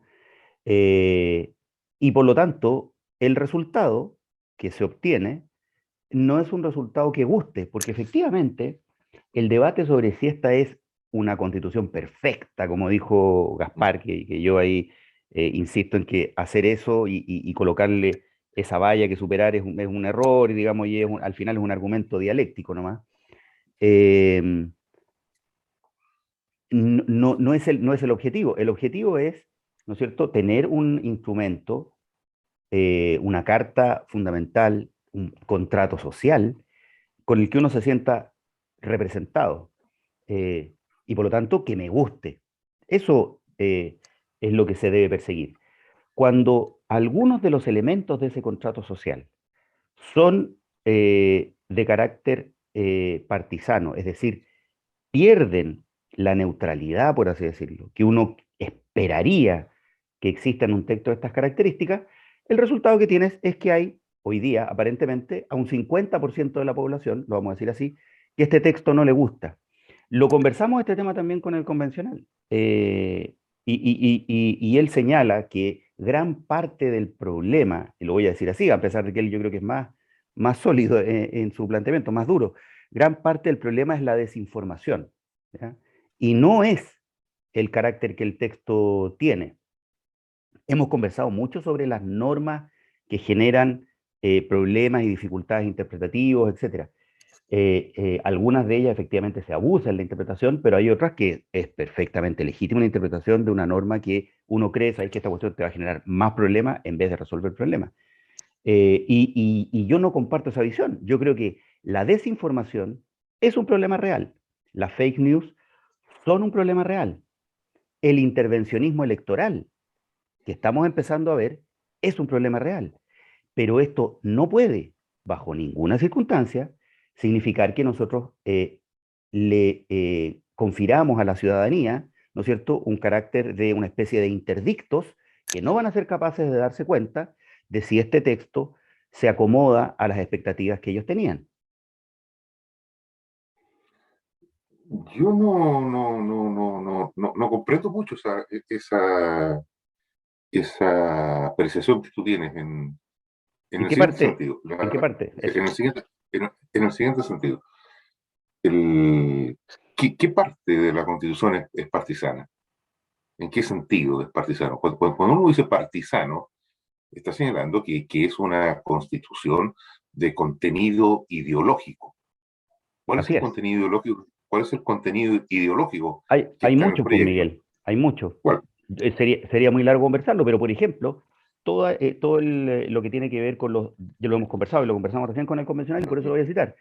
Eh, y por lo tanto, el resultado que se obtiene no es un resultado que guste, porque efectivamente el debate sobre si esta es una constitución perfecta, como dijo Gaspar, que yo ahí insisto en que hacer eso y colocarle esa valla que superar es un error, y digamos, y al final es un argumento dialéctico nomás. Eh, no es el objetivo. El objetivo es, ¿no es cierto?, tener un instrumento, una carta fundamental, un contrato social, con el que uno se sienta representado. Y por lo tanto, que me guste. Eso es lo que se debe perseguir. Cuando algunos de los elementos de ese contrato social son de carácter partisano, es decir, pierden la neutralidad, por así decirlo, que uno esperaría que exista en un texto de estas características, el resultado que tienes es que hay hoy día, aparentemente, a un 50% de la población, lo vamos a decir así, que este texto no le gusta. Lo conversamos este tema también con el convencional, y él señala que gran parte del problema, y lo voy a decir así, a pesar de que él yo creo que es más sólido en su planteamiento, más duro, gran parte del problema es la desinformación, ¿ya? Y no es el carácter que el texto tiene. Hemos conversado mucho sobre las normas que generan problemas y dificultades interpretativos, etc. Algunas de ellas efectivamente se abusa en la interpretación, pero hay otras que es perfectamente legítima una interpretación de una norma que uno cree, sabes que esta cuestión te va a generar más problemas en vez de resolver problemas. Y yo no comparto esa visión. Yo creo que la desinformación es un problema real. Las fake news son un problema real. El intervencionismo electoral que estamos empezando a ver es un problema real. Pero esto no puede, bajo ninguna circunstancia, significar que nosotros le confiramos a la ciudadanía, ¿no es cierto?, un carácter de una especie de interdictos que no van a ser capaces de darse cuenta de si este texto se acomoda a las expectativas que ellos tenían.
Yo no comprendo mucho esa apreciación que tú tienes en
¿En
el
qué
siguiente
parte?
sentido.
¿En qué parte?
En
Eso.
el siguiente, en el siguiente sentido. ¿Qué parte de la Constitución es partisana? ¿En qué sentido es partisano? Cuando uno dice partisano, está señalando que es una constitución de contenido ideológico. ¿Cuál es
Así
el
es.
contenido ideológico? ¿Cuál es el contenido ideológico que
Hay
está en el
mucho, pues
proyecto?
Miguel, hay mucho.
¿Cuál?
Sería muy largo conversarlo, pero por ejemplo, lo que tiene que ver con ya lo hemos conversado y lo conversamos recién con el convencional y por eso lo voy a citar,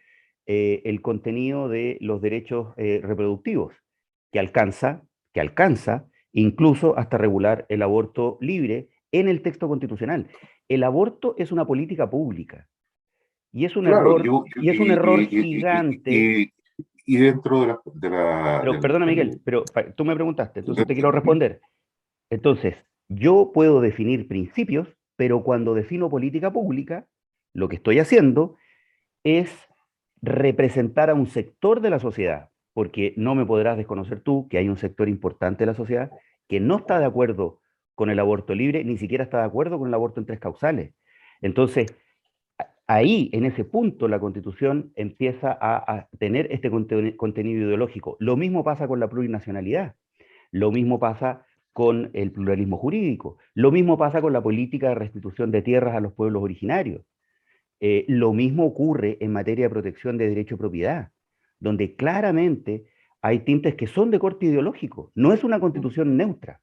el contenido de los derechos reproductivos, que alcanza incluso hasta regular el aborto libre en el texto constitucional. El aborto es una política pública y es un
Claro,
error, y es un error gigante.
y dentro
Pero perdona, Miguel, pero tú me preguntaste, entonces te quiero responder. Entonces, yo puedo definir principios, pero cuando defino política pública, lo que estoy haciendo es representar a un sector de la sociedad, porque no me podrás desconocer tú que hay un sector importante de la sociedad que no está de acuerdo con el aborto libre, ni siquiera está de acuerdo con el aborto en tres causales. Entonces, ahí, en ese punto, la Constitución empieza a tener este contenido ideológico. Lo mismo pasa con la plurinacionalidad. Lo mismo pasa con el pluralismo jurídico. Lo mismo pasa con la política de restitución de tierras a los pueblos originarios. Lo mismo ocurre en materia de protección de derecho de propiedad, donde claramente hay tintes que son de corte ideológico. No es una constitución neutra.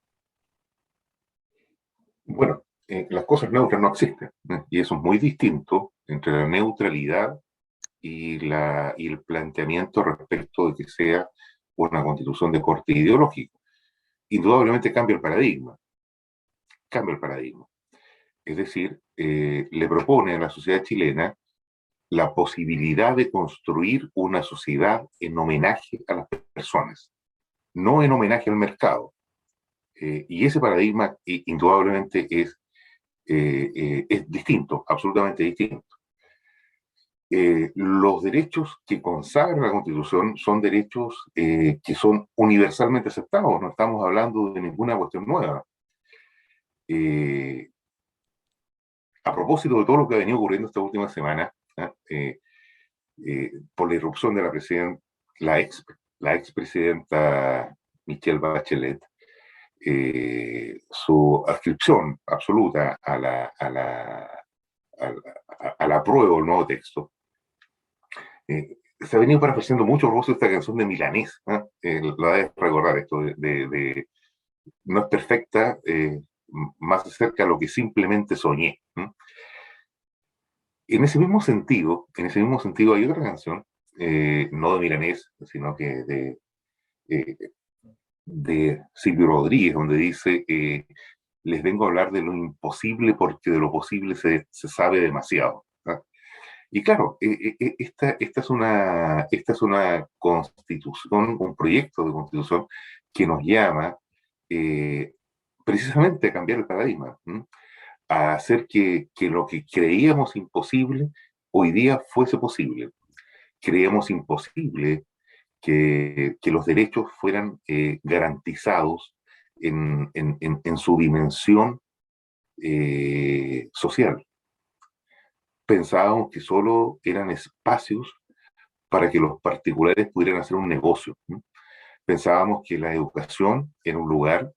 Bueno, las cosas neutras no existen, ¿eh? Y eso es muy distinto entre la neutralidad y el planteamiento respecto de que sea una constitución de corte ideológico. Indudablemente cambia el paradigma. Es decir, le propone a la sociedad chilena la posibilidad de construir una sociedad en homenaje a las personas, no en homenaje al mercado. Y ese paradigma indudablemente es distinto, absolutamente distinto. Los derechos que consagra la Constitución son derechos que son universalmente aceptados, no estamos hablando de ninguna cuestión nueva. Eh, a propósito de todo lo que ha venido ocurriendo esta última semana, por la irrupción de la ex, la expresidenta Michelle Bachelet, su adscripción absoluta al apruebo el nuevo texto, se ha venido parafraseando mucho a propósito de esta canción de Milanés, ¿eh? La debes recordar esto no es perfecta, más cerca a lo que simplemente soñé. ¿Eh? En ese mismo sentido hay otra canción, no de Milanés, sino que eh, de Silvio Rodríguez, donde dice, les vengo a hablar de lo imposible porque de lo posible se sabe demasiado. ¿Eh? Y claro, esta es una constitución, un proyecto de constitución que nos llama precisamente a cambiar el paradigma, ¿m? A hacer que lo que creíamos imposible hoy día fuese posible. Creíamos imposible que los derechos fueran garantizados en su dimensión social. Pensábamos que solo eran espacios para que los particulares pudieran hacer un negocio, ¿no? Pensábamos que la educación era un lugar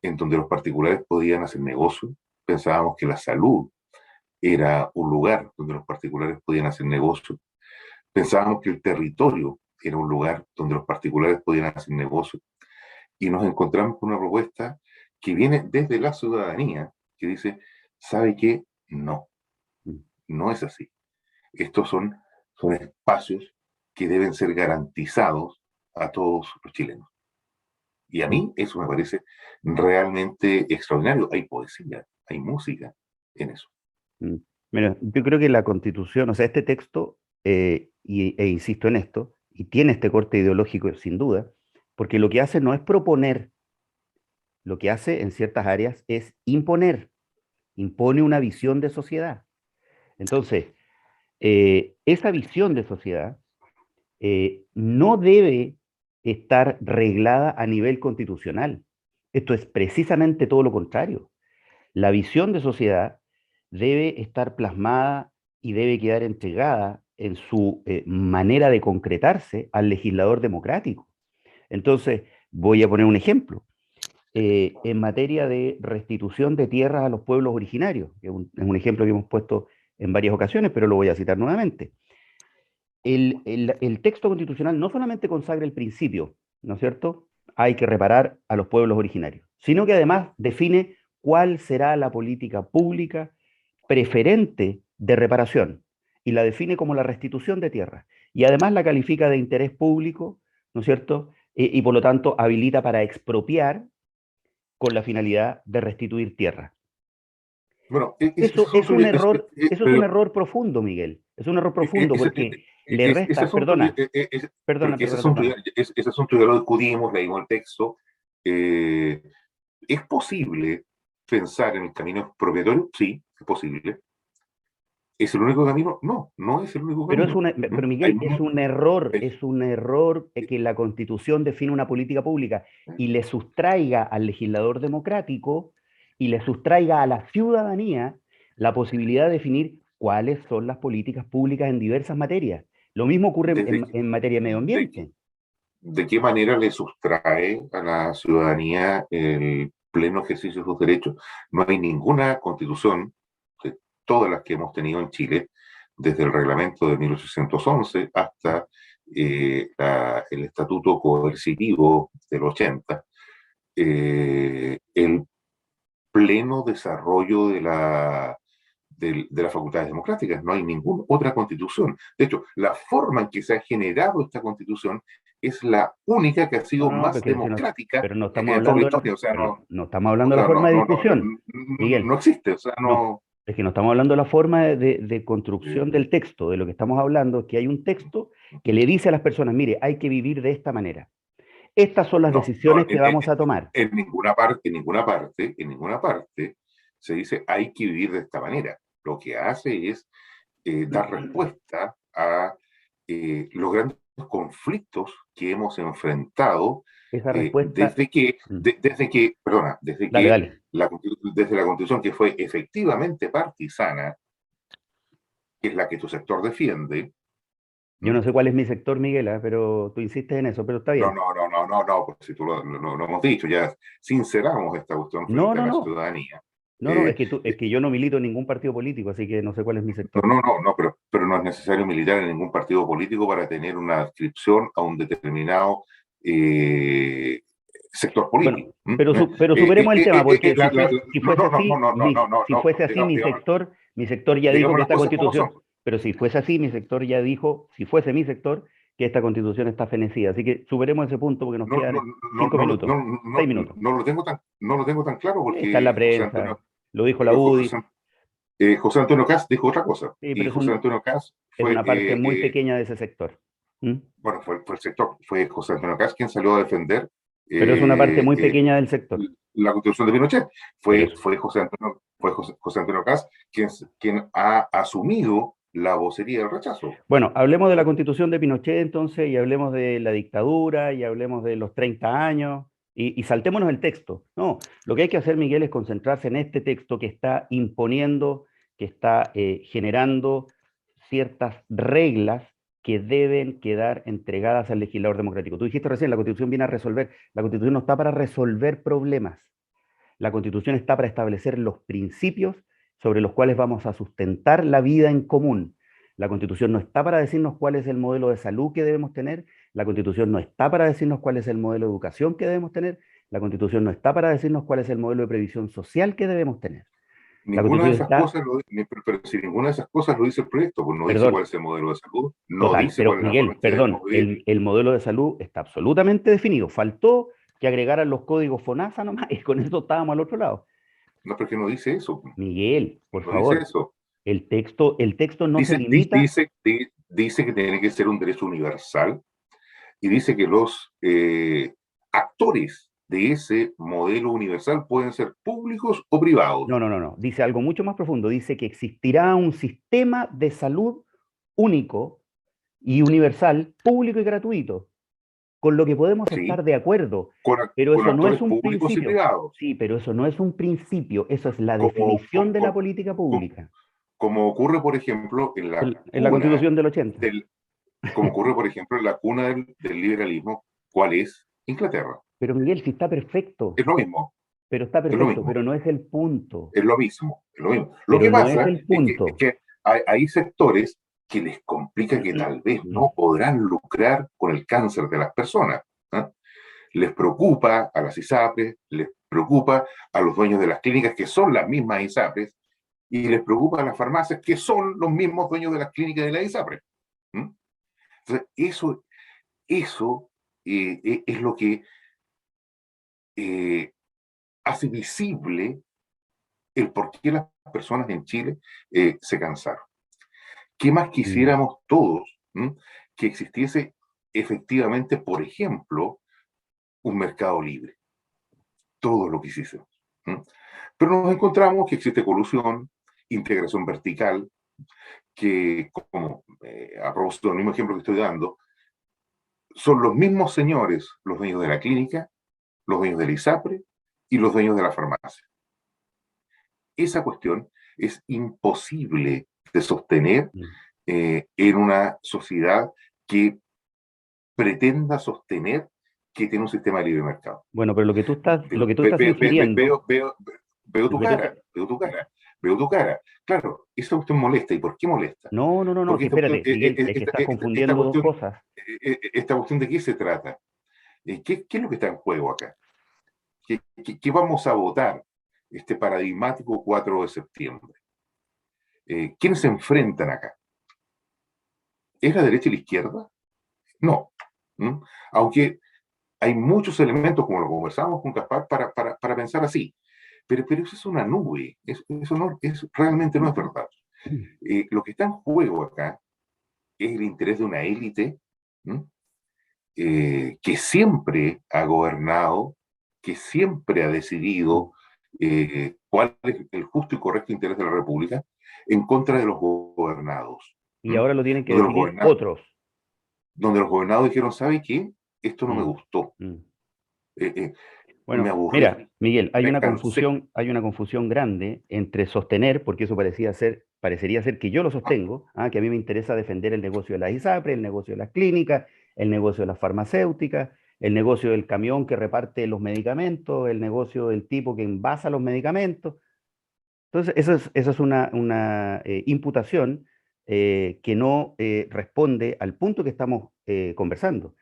en donde los particulares podían hacer negocio. Pensábamos que la salud era un lugar donde los particulares podían hacer negocio. Pensábamos que el territorio era un lugar donde los particulares podían hacer negocio. Y nos encontramos con una propuesta que viene desde la ciudadanía, que dice, ¿sabe qué? No, no es así. Estos son espacios que deben ser garantizados a todos los chilenos. Y a mí eso me parece realmente extraordinario. Hay poesía, hay música en eso.
Mira, yo creo que la Constitución, o sea, este texto, e insisto en esto, y tiene este corte ideológico sin duda, porque lo que hace no es proponer, lo que hace en ciertas áreas es imponer, impone una visión de sociedad. Entonces, esa visión de sociedad no debe estar reglada a nivel constitucional. Esto es precisamente todo lo contrario. La visión de sociedad debe estar plasmada y debe quedar entregada en su manera de concretarse al legislador democrático. Entonces, voy a poner un ejemplo. En materia de restitución de tierras a los pueblos originarios, que es un ejemplo que hemos puesto en varias ocasiones, pero lo voy a citar nuevamente. El texto constitucional no solamente consagra el principio, ¿no es cierto? Hay que reparar a los pueblos originarios, sino que además define cuál será la política pública preferente de reparación y la define como la restitución de tierras. Y además la califica de interés público, ¿no es cierto? Y por lo tanto habilita para expropiar con la finalidad de restituir tierra.
Bueno,
Eso es un error, eso es un error profundo, Miguel. Es un error profundo porque le resta, perdona,
ese asunto ya lo discutimos, leímos el texto. ¿Es posible pensar en el camino expropiatorio? Sí, es posible. ¿Es el único camino? No, no es el único camino.
Pero Miguel, es un error que la Constitución define una política pública y le sustraiga al legislador democrático y le sustraiga a la ciudadanía la posibilidad de definir cuáles son las políticas públicas en diversas materias. Lo mismo ocurre en materia de medio ambiente.
¿De qué manera le sustrae a la ciudadanía el pleno ejercicio de sus derechos? No hay ninguna constitución, de todas las que hemos tenido en Chile, desde el reglamento de 1811 hasta el estatuto coercitivo del 80, el pleno desarrollo de las facultades democráticas. No hay ninguna otra constitución. De hecho, la forma en que se ha generado esta constitución es la única que ha sido más democrática
pero no estamos hablando de la,
o sea,
no estamos hablando de la forma de discusión, Miguel.
No existe, o sea, no.
Es que no estamos hablando de la forma de construcción del texto. De lo que estamos hablando es que hay un texto que le dice a las personas, mire, hay que vivir de esta manera. Estas son las decisiones que vamos a tomar.
En ninguna parte se dice hay que vivir de esta manera. Lo que hace es dar respuesta a los grandes conflictos que hemos enfrentado desde que
Dale.
desde la Constitución, que fue efectivamente partisana, que es la que tu sector defiende.
Yo no sé cuál es mi sector, Miguel, pero tú insistes en eso, pero está bien.
No, pues si tú lo hemos dicho, ya sinceramos esta cuestión frente a la ciudadanía.
No, no, es que yo no milito en ningún partido político, así que no sé cuál es mi sector.
No, pero no es necesario militar en ningún partido político para tener una adscripción a un determinado sector
Bueno,
político.
pero superemos el tema, porque si
No,
fuese
no, no,
así,
no, no, no, no,
si
no,
fuese así,
digamos,
mi sector ya dijo
digamos
que
las
esta
cosas como
constitución,
son.
pero si fuese así, mi sector ya dijo, si fuese mi sector, que esta constitución está fenecida. Así que superemos ese punto porque nos
No, no,
quedan 5 minutos, 6 minutos.
no lo tengo tan claro
Está en la
porque
prensa, lo dijo la UDI,
José Antonio Cast dijo otra cosa.
sí,
Y
pero
José Antonio Cast
es
fue,
una parte muy pequeña de ese sector. ¿Mm?
bueno, fue el sector, fue José Antonio Cast quien salió a defender
Pero es una parte
eh,
muy
eh,
pequeña del sector.
la constitución de Pinochet.
Por eso.
José Antonio Cast quien ha asumido la vocería del rechazo.
Bueno, hablemos de la constitución de Pinochet entonces, y hablemos de la dictadura, y hablemos de los 30 años, y saltémonos el texto. No, lo que hay que hacer, Miguel, es concentrarse en este texto que está imponiendo, que está generando ciertas reglas que deben quedar entregadas al legislador democrático. Tú dijiste recién, la constitución viene a resolver, la constitución no está para resolver problemas, la constitución está para establecer los principios sobre los cuales vamos a sustentar la vida en común. La constitución no está para decirnos cuál es el modelo de salud que debemos tener, la constitución no está para decirnos cuál es el modelo de educación que debemos tener, la constitución no está para decirnos cuál es el modelo de previsión social que debemos tener. La
Ninguna de
constitución
esas
está,
cosas pero si ninguna de esas cosas lo dice el proyecto, pues no dice
perdón,
cuál es el modelo de salud, no
total,
dice
pero
cuál es la forma
Miguel,
en que
perdón,
debemos vivir.
el modelo de salud está absolutamente definido. Faltó que agregaran los códigos FONASA nomás y con eso estábamos al otro lado.
No, porque no dice eso,
Miguel, por
no dice
favor,
eso.
el texto no se limita.
Dice que tiene que ser un derecho universal y dice que los actores de ese modelo universal pueden ser públicos o privados.
No, no, no, no. Dice algo mucho más profundo. Dice que existirá un sistema de salud único y universal, público y gratuito, con lo que podemos
¿Sí?
estar de acuerdo. Pero
Con
eso no es
actores
un
públicos y
principio.
privados,
Sí, pero eso no es un principio. Eso es la
como,
definición de la
como,
política pública.
como ocurre, por ejemplo,
En la Constitución del 80.
como ocurre, por ejemplo, en la cuna del liberalismo, ¿cuál es? Inglaterra.
Pero Miguel, sí está perfecto.
Es lo mismo,
Pero está
es lo
perfecto,
mismo,
pero no es el punto.
es lo mismo, es lo mismo. Lo
Pero
que
no es
pasa
el
es
punto.
que hay sectores que les complica que tal vez no podrán lucrar con el cáncer de las personas. ¿Eh? Les preocupa a las ISAPRES, les preocupa a los dueños de las clínicas, que son las mismas ISAPRES, y les preocupa a las farmacias, que son los mismos dueños de las clínicas de la ISAPRES. ¿Mm? Entonces, eso es lo que hace visible el por qué las personas en Chile se cansaron. ¿Qué más quisiéramos todos? Que existiese efectivamente, por ejemplo, un mercado libre. Todo lo quisiésemos. Pero nos encontramos que existe colusión, integración vertical, que, como a propósito del mismo ejemplo que estoy dando, son los mismos señores los dueños de la clínica, los dueños del ISAPRE y los dueños de la farmacia. Esa cuestión es imposible de sostener en una sociedad que pretenda sostener que tiene un sistema de libre mercado.
Bueno, pero lo que tú estás infiriendo.
Veo tu cara. Claro, esa cuestión molesta. ¿Y por qué molesta?
No, no, no, no,
Porque
sí, espérate, Miguel, es que estás confundiendo dos cosas.
esta cuestión de qué se trata. ¿Qué es lo que está en juego acá? ¿Qué vamos a votar este paradigmático 4 de septiembre? ¿Quiénes se enfrentan acá? ¿Es la derecha y la izquierda? No. Aunque hay muchos elementos, como lo conversábamos con Gaspar, para pensar así. Pero eso es una nube. Eso realmente no es verdad. Lo que está en juego acá es el interés de una élite que siempre ha gobernado, que siempre ha decidido cuál es el justo y correcto interés de la República en contra de los gobernados.
Y ahora lo tienen que
Donde
decidir otros.
Donde los gobernados dijeron, ¿sabe qué? Esto no me gustó. Me
Bueno,
aburrí.
mira, Miguel, hay
me
una
cansé.
confusión grande entre sostener, porque eso parecería ser que yo lo sostengo, que a mí me interesa defender el negocio de las ISAPRE, el negocio de las clínicas, el negocio de las farmacéuticas, el negocio del camión que reparte los medicamentos, el negocio del tipo que envasa los medicamentos. Entonces, esa es una imputación que no responde al punto que estamos conversando.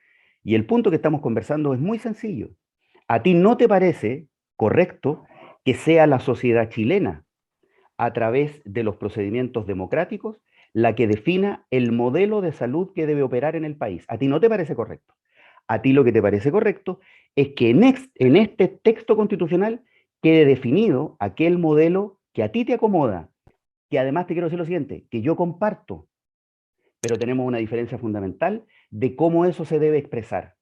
Y el punto que estamos conversando es muy sencillo. ¿A ti no te parece correcto que sea la sociedad chilena, a través de los procedimientos democráticos, la que defina el modelo de salud que debe operar en el país? ¿A ti no te parece correcto? A ti lo que te parece correcto es que en este texto constitucional quede definido aquel modelo que a ti te acomoda, que además te quiero decir lo siguiente, que yo comparto, pero tenemos una diferencia fundamental de cómo eso se debe expresar.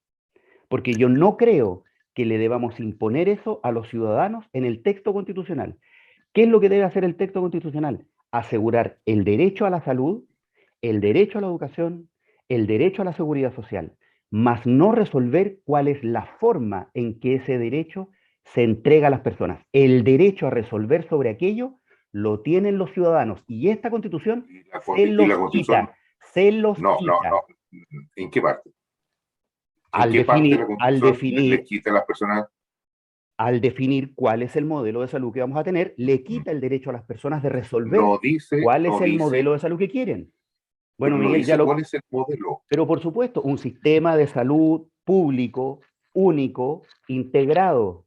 Porque yo no creo que le debamos imponer eso a los ciudadanos en el texto constitucional. ¿Qué es lo que debe hacer el texto constitucional? Asegurar el derecho a la salud, el derecho a la educación, el derecho a la seguridad social, más no resolver cuál es la forma en que ese derecho se entrega a las personas. El derecho a resolver sobre aquello lo tienen los ciudadanos y esta Constitución se los quita. Se los
No,
quita.
no. ¿En qué parte? ¿En qué parte de la Constitución le quita a las personas?
Al definir cuál es el modelo de salud que vamos a tener, le quita el derecho a las personas de resolver cuál es el modelo de salud que quieren. Bueno, Miguel, ya
¿cuál es el modelo?
Pero por supuesto, un sistema de salud público, único, integrado.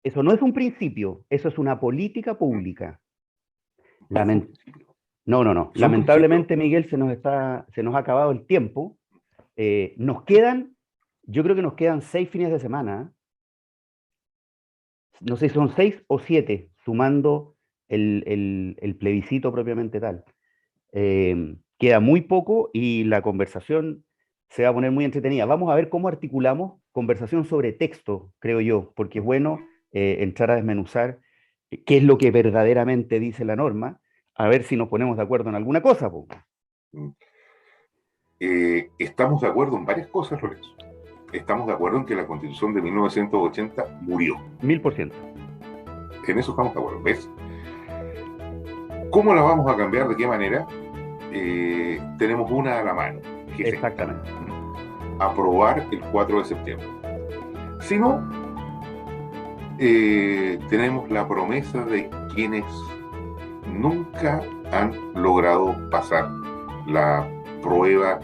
Eso no es un principio, eso es una política pública. No. Lamentablemente, Miguel, se nos ha acabado el tiempo. Yo creo que nos quedan 6 fines de semana. No sé si son 6 o 7, sumando el plebiscito propiamente tal. Queda muy poco y la conversación se va a poner muy entretenida. Vamos a ver cómo articulamos conversación sobre texto, creo yo, porque es bueno entrar a desmenuzar qué es lo que verdaderamente dice la norma, a ver si nos ponemos de acuerdo en alguna cosa.
Estamos de acuerdo en varias cosas, Lorenzo. Estamos de acuerdo en que la Constitución de 1980 murió.
1000%.
En eso estamos de acuerdo, ¿ves? ¿Cómo la vamos a cambiar? ¿De qué manera? Tenemos una a la mano. Que
exactamente.
Es aprobar el 4 de septiembre. Si no, tenemos la promesa de quienes nunca han logrado pasar la prueba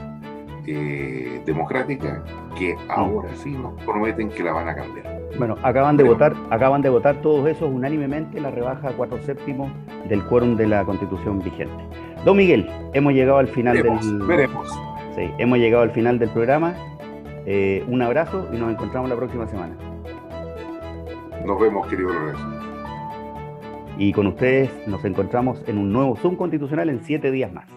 democrática, que ahora sí nos prometen que la van a cambiar.
Bueno, acaban de votar todos esos unánimemente la rebaja a 4/7 del quórum de la Constitución vigente. Don Miguel, hemos llegado al final
veremos.
Sí, hemos llegado al final del programa. Un abrazo y nos encontramos la próxima semana.
Nos vemos, querido Lorenzo.
Y con ustedes nos encontramos en un nuevo Zoom constitucional en 7 días más.